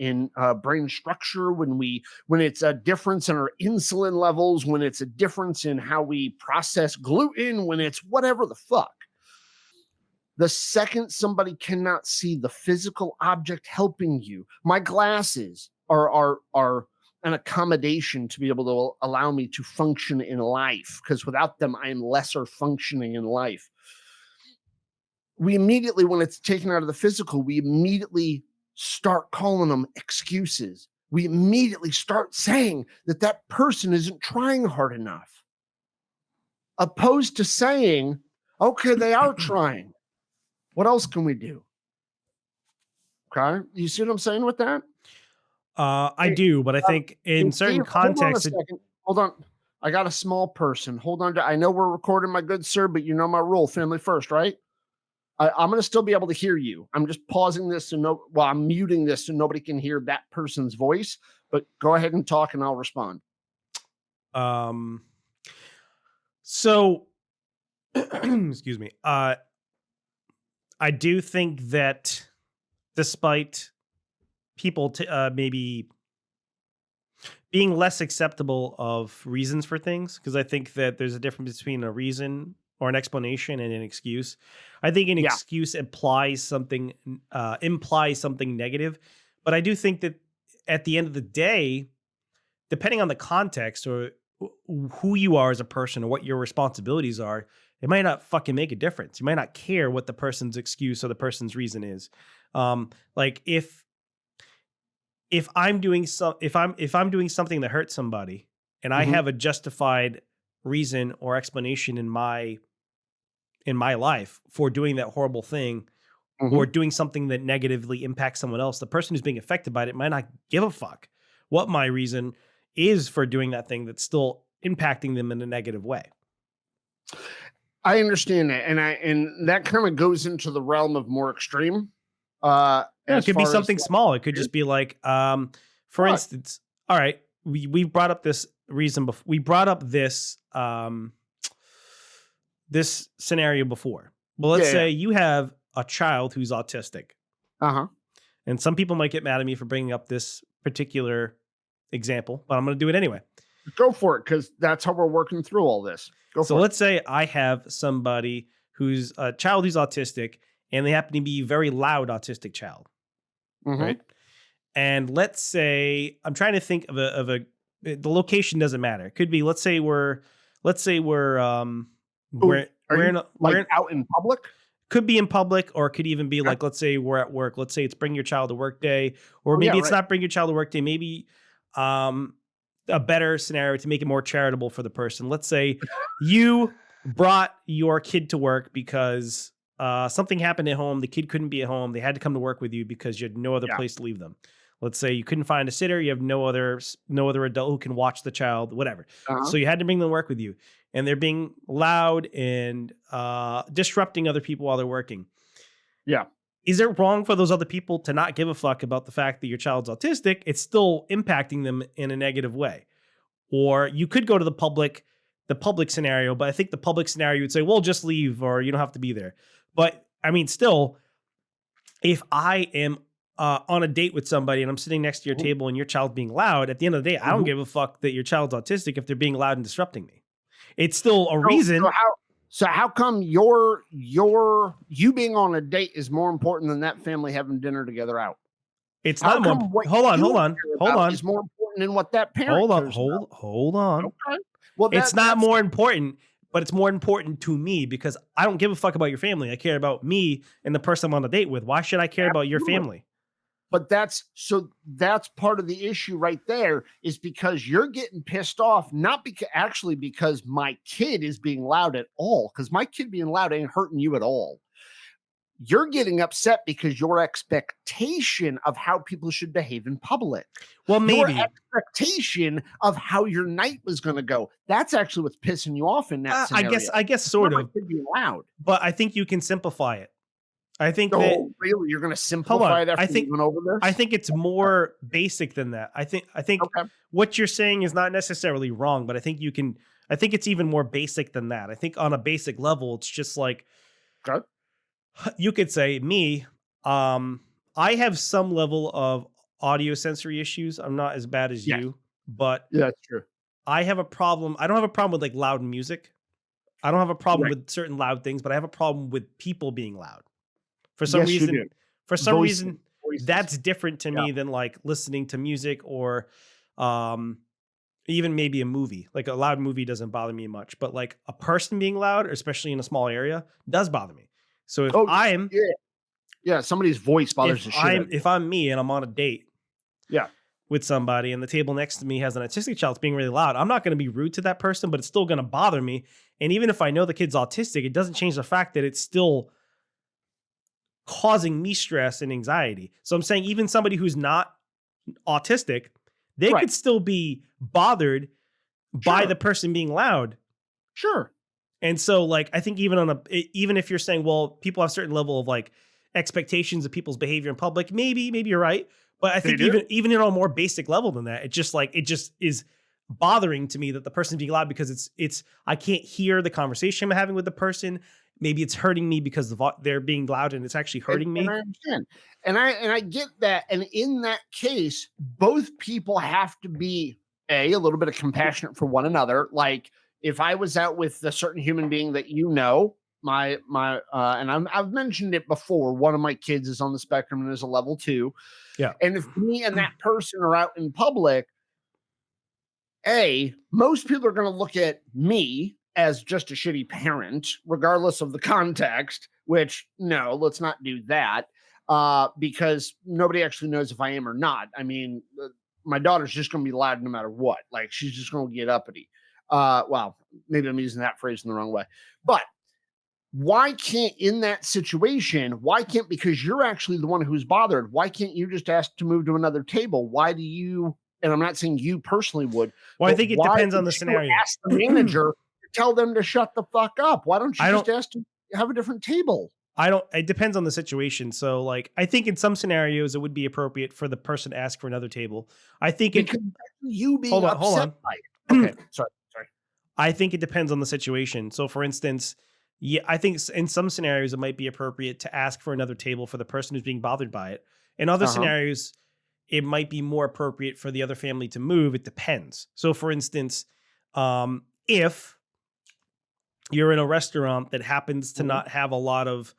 brain structure, when it's a difference in our insulin levels, when it's a difference in how we process gluten, when it's whatever the fuck. The second somebody cannot see the physical object helping you, my glasses are an accommodation to be able to allow me to function in life, because without them, I am lesser functioning in life. We immediately, when it's taken out of the physical, we immediately start calling them excuses. We immediately start saying that person isn't trying hard enough, opposed to saying, okay, they are trying. What else can we do? Okay. You see what I'm saying with that? I do, but I think in certain contexts, Hold on. I got a small person. Hold on. I know we're recording, my good sir, but you know my rule, family first, right? I'm going to still be able to hear you. I'm just pausing this I'm muting this so nobody can hear that person's voice, but go ahead and talk and I'll respond. So excuse me. I do think that despite people maybe being less acceptable of reasons for things, because I think that there's a difference between a reason or an explanation and an excuse. I think an excuse implies something negative, but I do think that at the end of the day, depending on the context or who you are as a person or what your responsibilities are, it might not fucking make a difference. You might not care what the person's excuse or the person's reason is. Like if I'm doing something that hurts somebody and I have a justified reason or explanation in my life for doing that horrible thing or doing something that negatively impacts someone else, the person who's being affected by it might not give a fuck what my reason is for doing that thing that's still impacting them in a negative way. I understand that. And that kind of goes into the realm of more extreme. It could be something small. It could just be like, for instance, all right, we brought up this reason before. We brought up this this scenario before. Well, let's say you have a child who's autistic. And some people might get mad at me for bringing up this particular example, but I'm going to do it anyway. Go for it, because that's how we're working through all this. So let's say I have somebody who's a child who's autistic, and they happen to be a very loud autistic child, right? And let's say I'm trying to think of the location doesn't matter. It could be let's say we're out in public. Could be in public, or it could even be like, let's say we're at work. Let's say it's bring your child to work day, or maybe it's not bring your child to work day. Maybe a better scenario to make it more charitable for the person. Let's say you brought your kid to work because something happened at home. The kid couldn't be at home. They had to come to work with you because you had no other place to leave them. Let's say you couldn't find a sitter. You have no other adult who can watch the child, whatever. So you had to bring them to work with you. And they're being loud and disrupting other people while they're working. Yeah. Is it wrong for those other people to not give a fuck about the fact that your child's autistic? It's still impacting them in a negative way. Or you could go to the public scenario, but I think the public scenario would say, well, just leave, or you don't have to be there. But I mean, still, if I am on a date with somebody and I'm sitting next to your table and your child's being loud, at the end of the day, I don't give a fuck that your child's autistic if they're being loud and disrupting me. It's still a reason. So how come you being on a date is more important than that family having dinner together out? It's not more. Hold on. It's more important than what that parent. Hold on. Okay. Well, it's not more important, but it's more important to me because I don't give a fuck about your family. I care about me and the person I'm on a date with. Why should I care about your family? But that's part of the issue right there, is because you're getting pissed off, not because my kid is being loud at all, because my kid being loud ain't hurting you at all. You're getting upset because your expectation of how people should behave in public. Well, maybe your expectation of how your night was going to go. That's actually what's pissing you off in that scenario. I guess sort of. Being loud. But I think you can simplify it. I think really, you're going to simplify that. I think over this. I think it's more basic than that. I think what you're saying is not necessarily wrong, but I think it's even more basic than that. I think on a basic level, it's just like, you could say me, I have some level of audio sensory issues. I'm not as bad as you, but that's true. I have a problem. I don't have a problem with like loud music. I don't have a problem with certain loud things, but I have a problem with people being loud. For some reason, that's different to me than like listening to music or even maybe a movie. Like a loud movie doesn't bother me much, but like a person being loud, especially in a small area, does bother me. So if somebody's voice bothers the shit. If I'm me and I'm on a date with somebody and the table next to me has an autistic child that's being really loud, I'm not going to be rude to that person, but it's still going to bother me. And even if I know the kid's autistic, it doesn't change the fact that it's still causing me stress and anxiety. So I'm saying even somebody who's not autistic, they could still be bothered by the person being loud. Sure. And so like, I think even if you're saying, well, people have a certain level of like expectations of people's behavior in public, maybe you're right. But I think even on a more basic level than that, it just is bothering to me that the person's being loud because I can't hear the conversation I'm having with the person. Maybe it's hurting me because they're being loud and it's actually hurting me. And I understand. And I get that. And in that case, both people have to be a little bit of compassionate for one another. Like if I was out with a certain human being that and I've mentioned it before, one of my kids is on the spectrum and is a level 2. Yeah. And if me and that person are out in public, most people are going to look at me as just a shitty parent, regardless of the context, which no, let's not do that. Because nobody actually knows if I am or not. I mean, my daughter's just going to be loud no matter what. Like she's just going to get uppity. Well, maybe I'm using that phrase in the wrong way, but why can't in that situation, because you're actually the one who's bothered, why can't you just ask to move to another table? Why do you, and I'm not saying you personally would. Well, I think it depends on the scenario. Ask the manager to tell them to shut the fuck up. Why don't you just ask to have a different table? It depends on the situation. So like, I think in some scenarios it would be appropriate for the person to ask for another table. I think you being upset by it. Okay. Sorry. I think it depends on the situation. So for instance, Yeah, I think in some scenarios it might be appropriate to ask for another table for the person who's being bothered by it. In other Uh-huh. scenarios, it might be more appropriate for the other family to move. It depends. So, for instance, if you're in a restaurant that happens to Mhm. not have a lot of,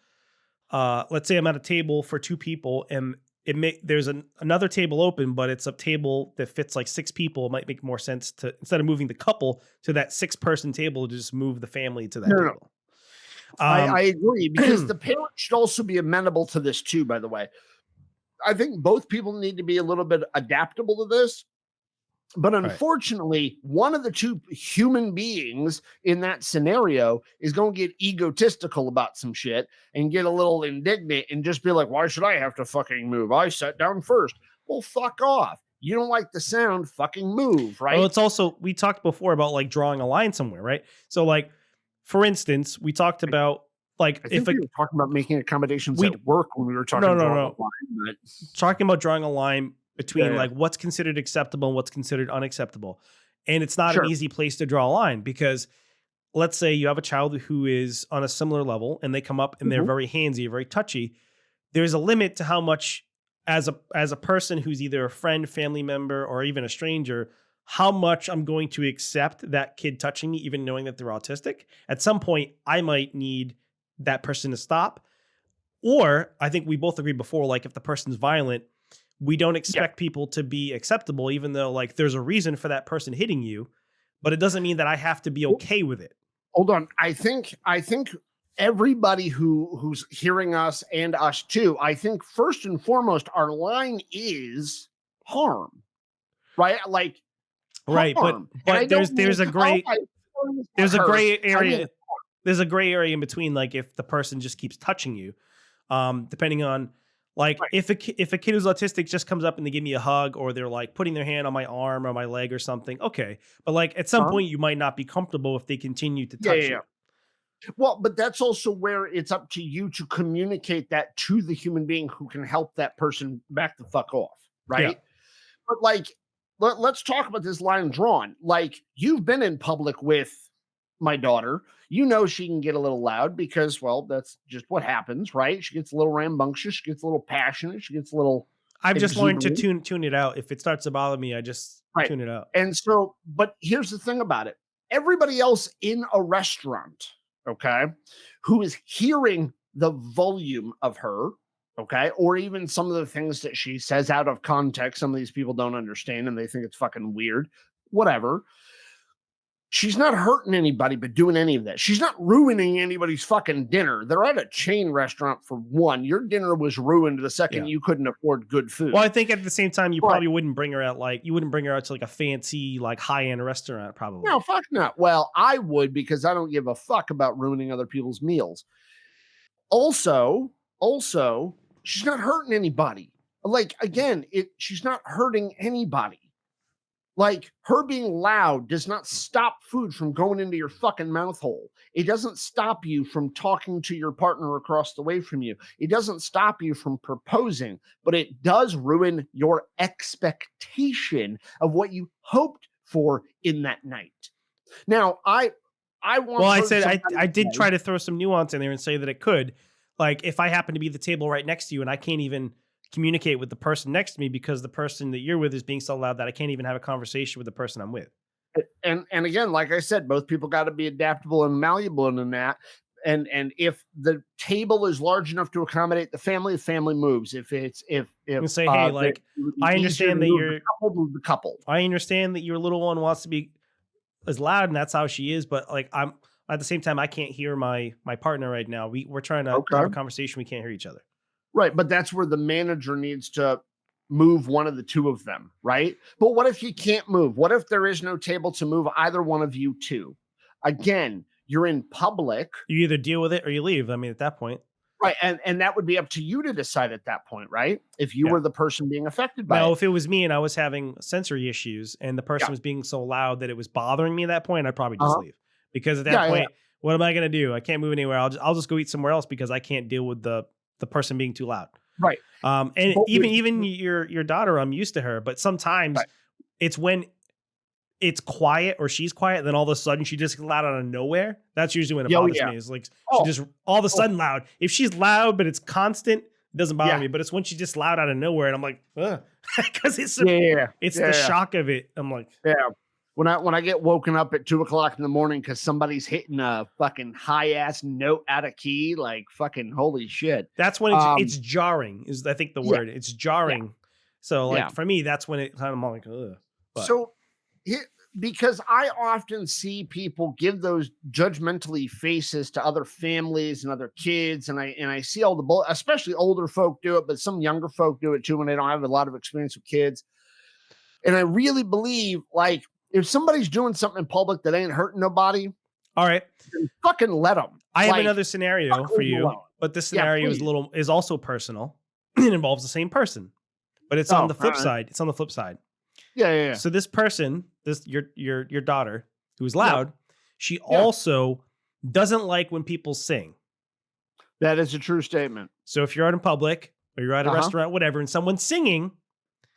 let's say I'm at a table for two people and there's another table open, but it's a table that fits like six people. It might make more sense to, instead of moving the couple to that 6-person table, to just move the family to that No, no, no. table. I Um, agree because the parents should also be amenable to this too, by the way. I think both people need to be a little bit adaptable to this. But right. unfortunately, one of the two human beings in that scenario is going to get egotistical about some shit and get a little indignant and just be like, why should I have to fucking move? I sat down first. Well, fuck off. You don't like the sound, fucking move, Well, right? it's also, we talked before about like drawing a line somewhere, right? So, like, for instance, we talked about like I if think a we were talking about making accommodations we at work when we were no talking no drawing a no line, but talking about drawing a line yeah, between yeah. like what's considered acceptable and what's considered unacceptable. And it's not an Sure. easy place to draw a line because let's say you have a child who is on a similar level and they come up and they're Mhm. very handsy, very touchy. There's a limit to how much, as a person who's either a friend, family member, or even a stranger, how much I'm going to accept that kid touching me, even knowing that they're autistic. At some point, I might need that person to stop. Or I think we both agreed before, like if the person's violent, we don't Yeah. expect people to be acceptable, even though like there's a reason for that person hitting you, but it doesn't mean that I have to be okay with it. Hold on. I think everybody who's hearing us and us too, I think first and foremost, our line is harm, right? Like Right. But harm. And I but don't mean, oh, there's a her. gray I mean, area there's a gray area in between, like if the person just keeps touching you, depending on like right. if a kid who's autistic just comes up and they give me a hug or they're like putting their hand on my arm or my leg or something, okay. But like at some Huh? point you might not be comfortable if they continue to Yeah, yeah, touch yeah. you. Well, but that's also where it's up to you to communicate that to the human being who can help that person back the fuck off, Yeah. right? But like, let's talk about this line drawn. Like, you've been in public with my daughter. You know she can get a little loud because, well, that's just what happens, right? She gets a little rambunctious, she gets a little passionate, she gets a little I've just learned to exuberant, tune it out. If it starts to bother me, I just right? tune it out. And so, but here's the thing about it: everybody else in a restaurant, okay, who is hearing the volume of her, okay, or even some of the things that she says out of context, some of these people don't understand and they think it's fucking weird, whatever. She's not hurting anybody but doing any of that. She's not ruining anybody's fucking dinner. They're at a chain restaurant for one. Your dinner was ruined the second Yeah. you couldn't afford good Well, I food. think at the same time, you But probably wouldn't bring her out like you wouldn't bring her out to like a fancy, like high end restaurant, no, probably. fuck not. Well, I would because I don't give a fuck about ruining other people's meals. Also, she's not hurting anybody. Like again, she's not hurting anybody. Like her being loud does not stop food from going into your fucking mouth hole. It doesn't stop you from talking to your partner across the way from you. It doesn't stop you from proposing, but it does ruin your expectation of what you hoped for in that night. Now, I Well, once I heard said somebody I did say, try to throw some nuance in there and say that it could, like, if I happen to be at the table right next to you and I can't even communicate with the person next to me because the person that you're with is being so loud that I can't even have a conversation with the person I'm with. and again, like I said, both people got to be adaptable and malleable in that. And if the table is large enough to accommodate the family moves. If it's if And say, hey, it like, would be I easier to understand that move the you're couple, move the couple. I understand that your little one wants to be as loud and that's how she is, but like I'm at the same time I can't hear my partner right now. We're trying to have Okay. a conversation, we can't hear each other. Right, but that's where the manager needs to move one of the two of them, right? But what if you can't move? What if there is no table to move either one of you to? Again, you're in public, You either deal with it or you leave. I mean, at that point. right? And that would be up to you to decide at that point, right? If you Yeah. were the person being affected by Now, it. if it was me and I was having sensory issues and the person Yeah. was being so loud that it was bothering me at that point, I'd probably just Uh-huh. leave. Because at that Yeah, yeah, point, what am I going to do? I can't move anywhere. I'll just go eat somewhere else because I can't deal with the person being too loud. right. And But even your daughter, I'm used to her, but sometimes right. it's when it's quiet or she's quiet, then all of a sudden she just gets loud out of nowhere. That's usually when it Yeah, oh, bothers yeah. me. It's like she Oh, just all of a oh, sudden loud. If she's loud but it's constant, it doesn't bother yeah, me. But it's when she's just loud out of nowhere, and I'm like, because yeah, yeah, yeah, it's the yeah, shock of it. I'm like, yeah. When I get woken up at 2 o'clock in the morning because somebody's hitting a fucking high ass note out of key, like fucking holy shit. that's when Um, it's jarring. Is I think the yeah, word. It's yeah, jarring. So yeah. like for me, that's when it kind of I'm like, ugh. But So because I often see people give those judgmentally faces to other families and other kids, and I see all the especially older folk do it, but some younger folk do it too when they don't have a lot of experience with kids. And I really believe, like, if somebody's doing something in public that ain't hurting nobody, all right. then fucking let them. I have Like, another fuck scenario for 'em you, alone. but this Yeah, scenario please. is also personal. It involves the same person, but it's Oh, on all the flip right. side. It's on the flip side. Yeah, yeah, yeah. So this person, this your daughter, who's Yep. loud, she Yeah. also doesn't like when people sing. That is a true statement. So if you're out in public or you're at a Uh-huh. restaurant, whatever, and someone's singing,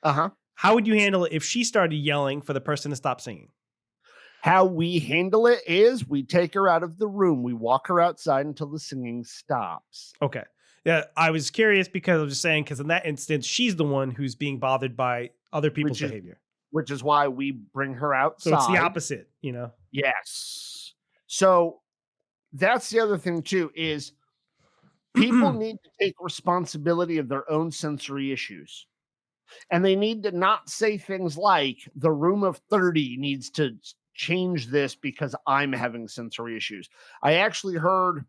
Uh-huh. how would you handle it if she started yelling for the person to stop singing? How we handle it is we take her out of the room. We walk her outside until the singing stops. Okay. Yeah, I was curious because I was just saying, because in that instance, she's the one who's being bothered by other people's Which is behavior. which is why we bring her So it's the outside. opposite, you know? Yes. So that's the other thing too is people need to take responsibility of their own sensory issues. And they need to not say things like the room of 30 needs to change this because I'm having sensory issues. I actually heard,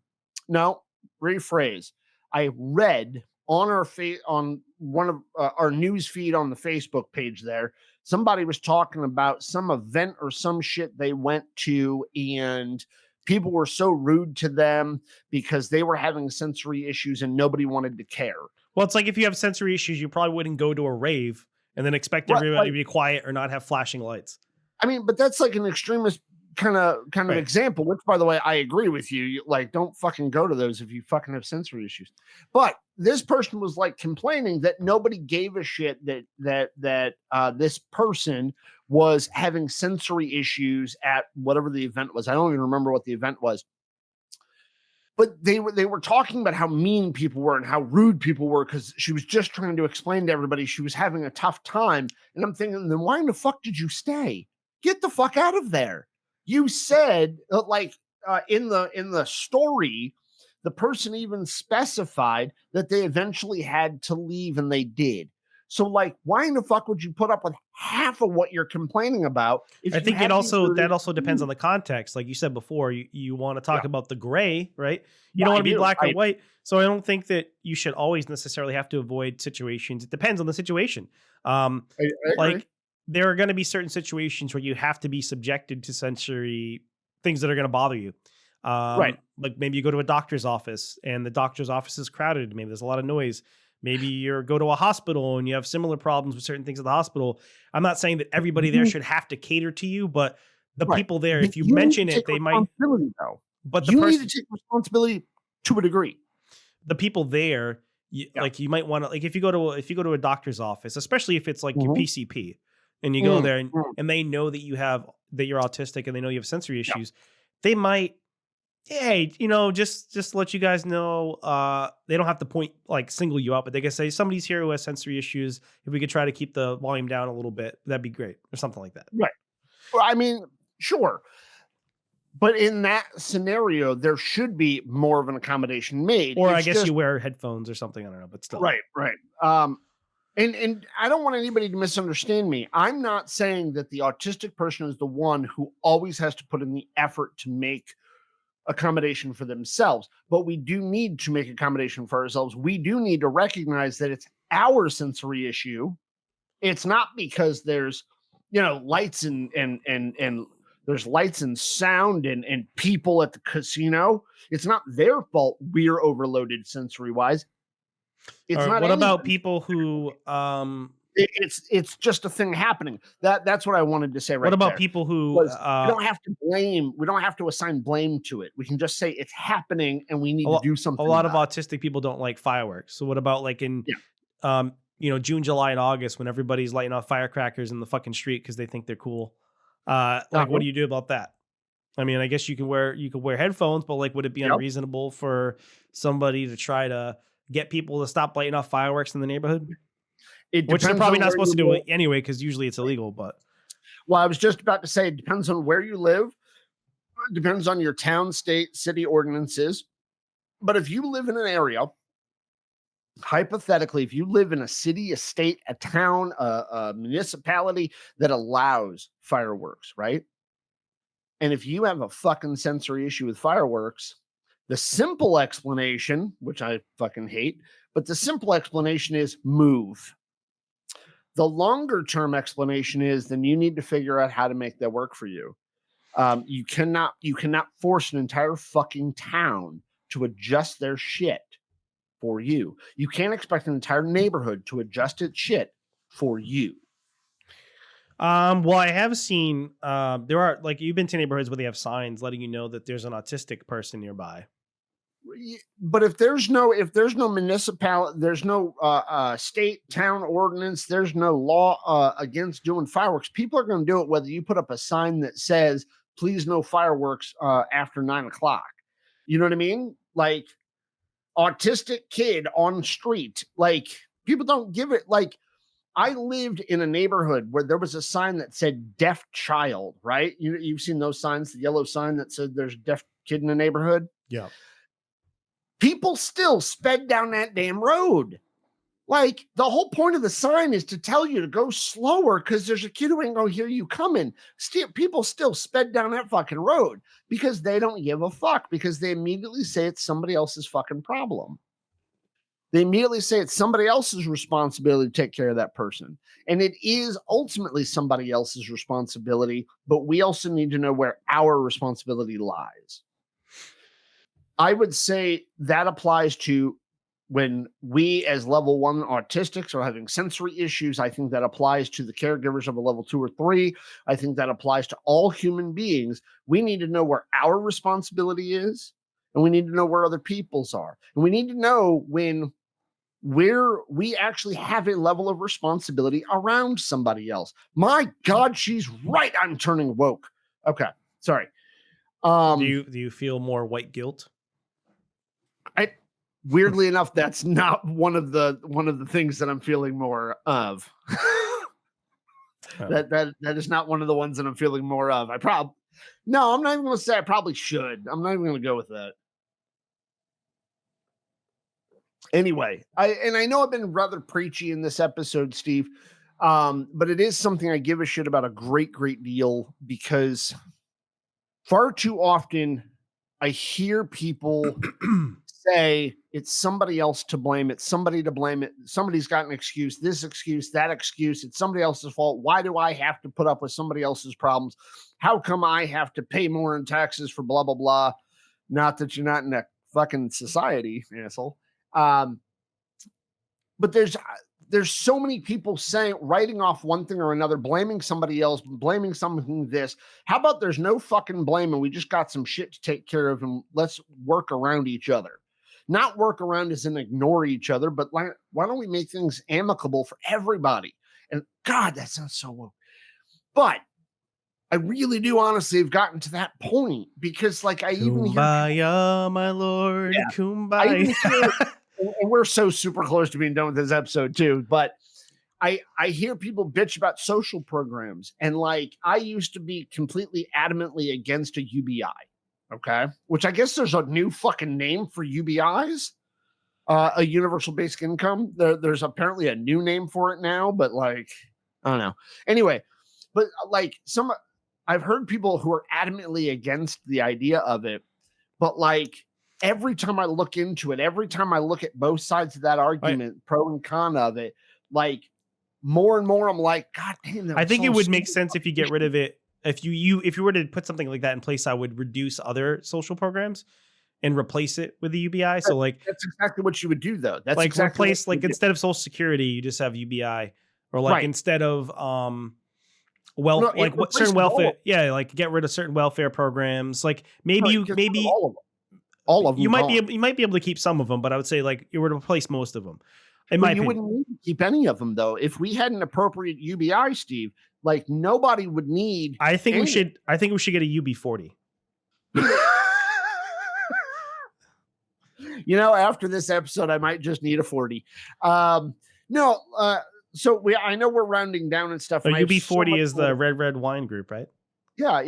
no, rephrase. I read on on one of our news feed on the Facebook page there, somebody was talking about some event or some shit they went to, and people were so rude to them because they were having sensory issues and nobody wanted to care. Well, it's like if you have sensory issues, you probably wouldn't go to a rave and then expect Right, everybody like, to be quiet or not have flashing lights. I mean, but that's like an extremist kind of Right. example, which by the way, I agree with you. Like, don't fucking go to those if you fucking have sensory issues. But this person was like complaining that nobody gave a shit that this person was having sensory issues at whatever the event was. I don't even remember what the event was. But they were talking about how mean people were and how rude people were because she was just trying to explain to everybody she was having a tough time. And I'm thinking, then why in the fuck did you stay? Get the fuck out of there. You said in the story, the person even specified that they eventually had to leave, and they did. So, like, why in the fuck would you put up with half of what you're complaining about? If I you think have these that also depends on the context. Like you said before, you want to talk Yeah. about the gray, right? You Yeah, don't I want to be do. black or white. So I don't think that you should always necessarily have to avoid situations. It depends on the situation. I agree. Like there are going to be certain situations where you have to be subjected to sensory things that are going to bother you. Right. Like maybe you go to a doctor's office and the doctor's office is crowded. Maybe there's a lot of noise. Maybe you go to a hospital and you have similar problems with certain things at the hospital. I'm not saying that everybody there should have to cater to you, but the Right. people there, But if you need mention to it, take they might. responsibility, though. But the You need person, to take responsibility to a degree. the people there, Yeah. like you might want to, like if you go to a doctor's office, especially if it's like your Mhm. PCP, and you go there Mm. and they know that you're autistic and they know you have sensory Yeah. issues, they might. Hey, just to let you guys know, they don't have to single you out, but they can say somebody's here who has sensory issues. If we could try to keep the volume down a little bit, that'd be great, or something like that. Right. Well, I mean, sure. But in that scenario, there should be more of an accommodation made. Or I It's guess just you wear headphones or something. I don't know, but still. right. And I don't want anybody to misunderstand me. I'm not saying that the autistic person is the one who always has to put in the effort to make accommodation for themselves, but we do need to make accommodation for ourselves. We do need to recognize that it's our sensory issue. It's not because there's lights and there's lights and sound and people at the casino. It's not their fault we're overloaded sensory wise. It's Or not what about anyone's. people who It's just a thing happening. That's what I wanted to say right what about there. people who Was we don't have to blame. We don't have to assign blame to it. We can just say it's happening and we need to do a something lot of about it. autistic people don't like fireworks. So what about like in Yeah. June, July, and August when everybody's lighting off firecrackers in the fucking street because they think they're cool? Like, what do you do about that? I mean, I guess you could wear headphones, but like, would it be Yep. unreasonable for somebody to try to get people to stop lighting off fireworks in the neighborhood? It Which they're depends probably on not where supposed you to do live. anyway, because usually it's illegal. But Well, I was just about to say, it depends on where you live. It depends on your town, state, city ordinances. But if you live in an area, hypothetically, if you live in a city, a state, a town, a municipality that allows fireworks, right? And if you have a fucking sensory issue with fireworks, the simple explanation, which I fucking hate, but the simple explanation is move. The longer term explanation is then you need to figure out how to make that work for you. You cannot force an entire fucking town to adjust their shit for you. You can't expect an entire neighborhood to adjust its shit for you. well, I have seen there are, like, you've been to neighborhoods where they have signs letting you know that there's an autistic person nearby. But if there's no municipality, there's no state, town ordinance, there's no law against doing fireworks, people are going to do it whether you put up a sign that says please no fireworks after 9 o'clock. You know what I mean? Like, autistic kid on street, like, people don't give it. Like, I lived in a neighborhood where there was a sign that said deaf child, right? You've seen those signs, the yellow sign that said there's a deaf kid in the neighborhood. Yeah. People still sped down that damn road. Like, the whole point of the sign is to tell you to go slower because there's a kid who ain't gonna hear you coming. People still sped down that fucking road because they don't give a fuck, because they immediately say it's somebody else's fucking problem. They immediately say it's somebody else's responsibility to take care of that person. And it is ultimately somebody else's responsibility, but we also need to know where our responsibility lies. I would say that applies to when we as level 1 autistics are having sensory issues. I think that applies to the caregivers of a level 2 or 3. I think that applies to all human beings. We need to know where our responsibility is, and we need to know where other people's are. And we need to know when we actually have a level of responsibility around somebody else. My God, she's right. I'm turning woke. Okay, sorry. Do you feel more white guilt? Weirdly enough, that's not one of the things that I'm feeling more of. That is not one of the ones that I'm feeling more of. No, I'm not even going to say I probably should. I'm not even going to go with that. Anyway, I know I've been rather preachy in this episode, Steve, but it is something I give a shit about a great deal, because far too often I hear people say it's somebody else to blame. It's somebody to blame. Somebody's got an excuse, this excuse, that excuse. It's somebody else's fault. Why do I have to put up with somebody else's problems? How come I have to pay more in taxes for blah, blah, blah? Not that you're not in a fucking society, asshole. But there's so many people writing off one thing or another, blaming somebody else, blaming something this. How about there's no fucking blame and we just got some shit to take care of, and let's work around each other. Not work around as in ignore each other, but why don't we make things amicable for everybody? And God, that sounds so woke. But I really do honestly have gotten to that point, because like I even hear Kumbaya, my lord, Yeah. kumbaya. And we're so super close to being done with this episode too, but I hear people bitch about social programs, and like I used to be completely adamantly against a UBI, okay? Which I guess there's a new fucking name for UBIs, a universal basic income. There's apparently a new name for it now, but like I don't know. Anyway, but like I've heard people who are adamantly against the idea of it, but like every time I look into it, every time I look at both sides of that argument, pro and con of it, like more and more, I'm like, God damn. I think it would make sense if you get rid of it. If you were to put something like that in place, I would reduce other social programs and replace it with the UBI. So like that's exactly what you would do, though. That's like exactly replace, like, instead of Social Security, you just have UBI, or like instead of certain welfare. Yeah, like get rid of certain welfare programs. Like maybe all of them. You might be able to keep some of them, but I would say like you were to replace most of them. In my you opinion. wouldn't need to keep any of them though. If we had an appropriate UBI, Steve, like nobody would need. I think we should get a UB40. After this episode, I might just need a 40. No, so I know we're rounding down and stuff. So and UB40 is the red wine group, right? Yeah.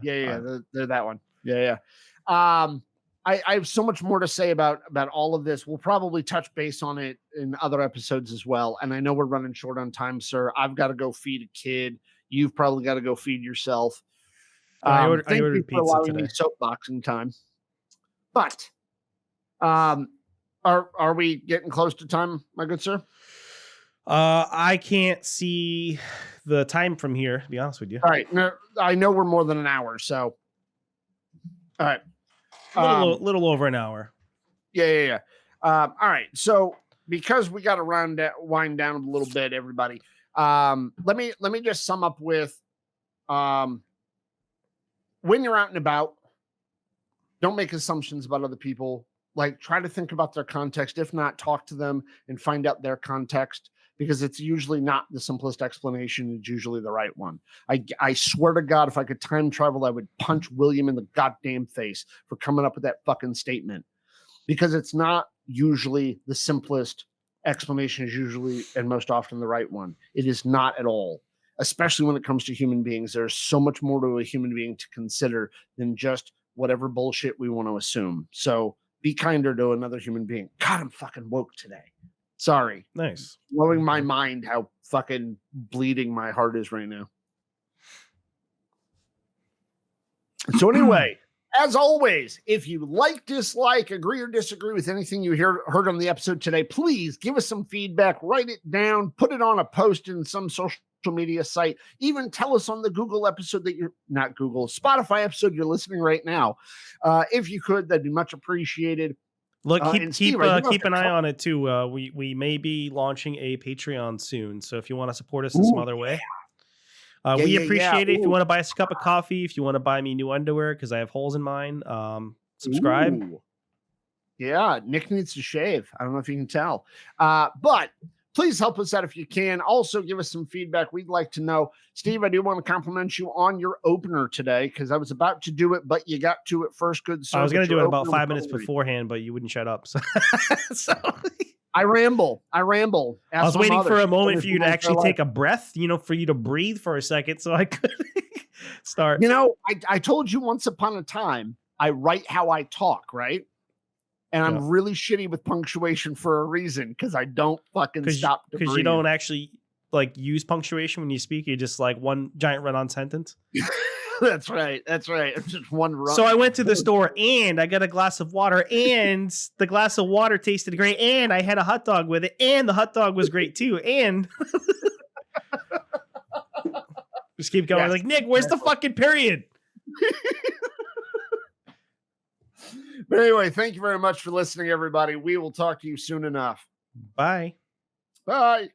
They're that one. Yeah. I have so much more to say about all of this. We'll probably touch base on it in other episodes as well. And I know we're running short on time, sir. I've got to go feed a kid. You've probably got to go feed yourself. I ordered pizza allowing today. me soapboxing time. But are we getting close to time, my good sir? I can't see the time from here, to be honest with you. All right. No, I know we're more than an hour, so all right. Little over an hour. Yeah. All right. So because we got to wind down a little bit, everybody. Let me just sum up with when you're out and about, don't make assumptions about other people. Like, try to think about their context. If not, talk to them and find out their context, because it's usually not the simplest explanation. It's usually the right one. I swear to God, if I could time travel, I would punch William in the goddamn face for coming up with that fucking statement, because it's not usually the simplest explanation. Is usually and most often the right one. It is not at all, especially when it comes to human beings. There's so much more to a human being to consider than just whatever bullshit we want to assume. So be kinder to another human being. God, I'm fucking woke today. Sorry. Nice. Blowing my mind how fucking bleeding my heart is right now. So anyway, as always, if you like, dislike, agree or disagree with anything you heard on the episode today, please give us some feedback, write it down, put it on a post in some social media site, even tell us on the Google episode that you're not Google, Spotify episode you're listening right now. If you could, that'd be much appreciated. Look, keep an eye on it too. We may be launching a Patreon soon, so if you want to support us in some other way, we appreciate it. If you want to buy us a cup of coffee, if you want to buy me new underwear because I have holes in mine, subscribe. Ooh. Yeah, Nick needs to shave. I don't know if you can tell, but please help us out if you can. Also, give us some feedback. We'd like to know. Steve, I do want to compliment you on your opener today, because I was about to do it, but you got to it first. Good. I was going to do it about 5 minutes beforehand, but you wouldn't shut up. So I ramble. I was waiting for a moment for you to actually take a breath, for you to breathe for a second so I could start. I told you once upon a time, I write how I talk, right? And I'm really shitty with punctuation for a reason, because I don't fucking stop to breathe. Because you don't actually use punctuation when you speak. You're just like one giant run-on sentence. That's right. It's just one run. So I went to the store and I got a glass of water, and the glass of water tasted great, and I had a hot dog with it, and the hot dog was great too. And just keep going. Yes. Like, Nick, where's the fucking period? But anyway, thank you very much for listening, everybody. We will talk to you soon enough. Bye. Bye.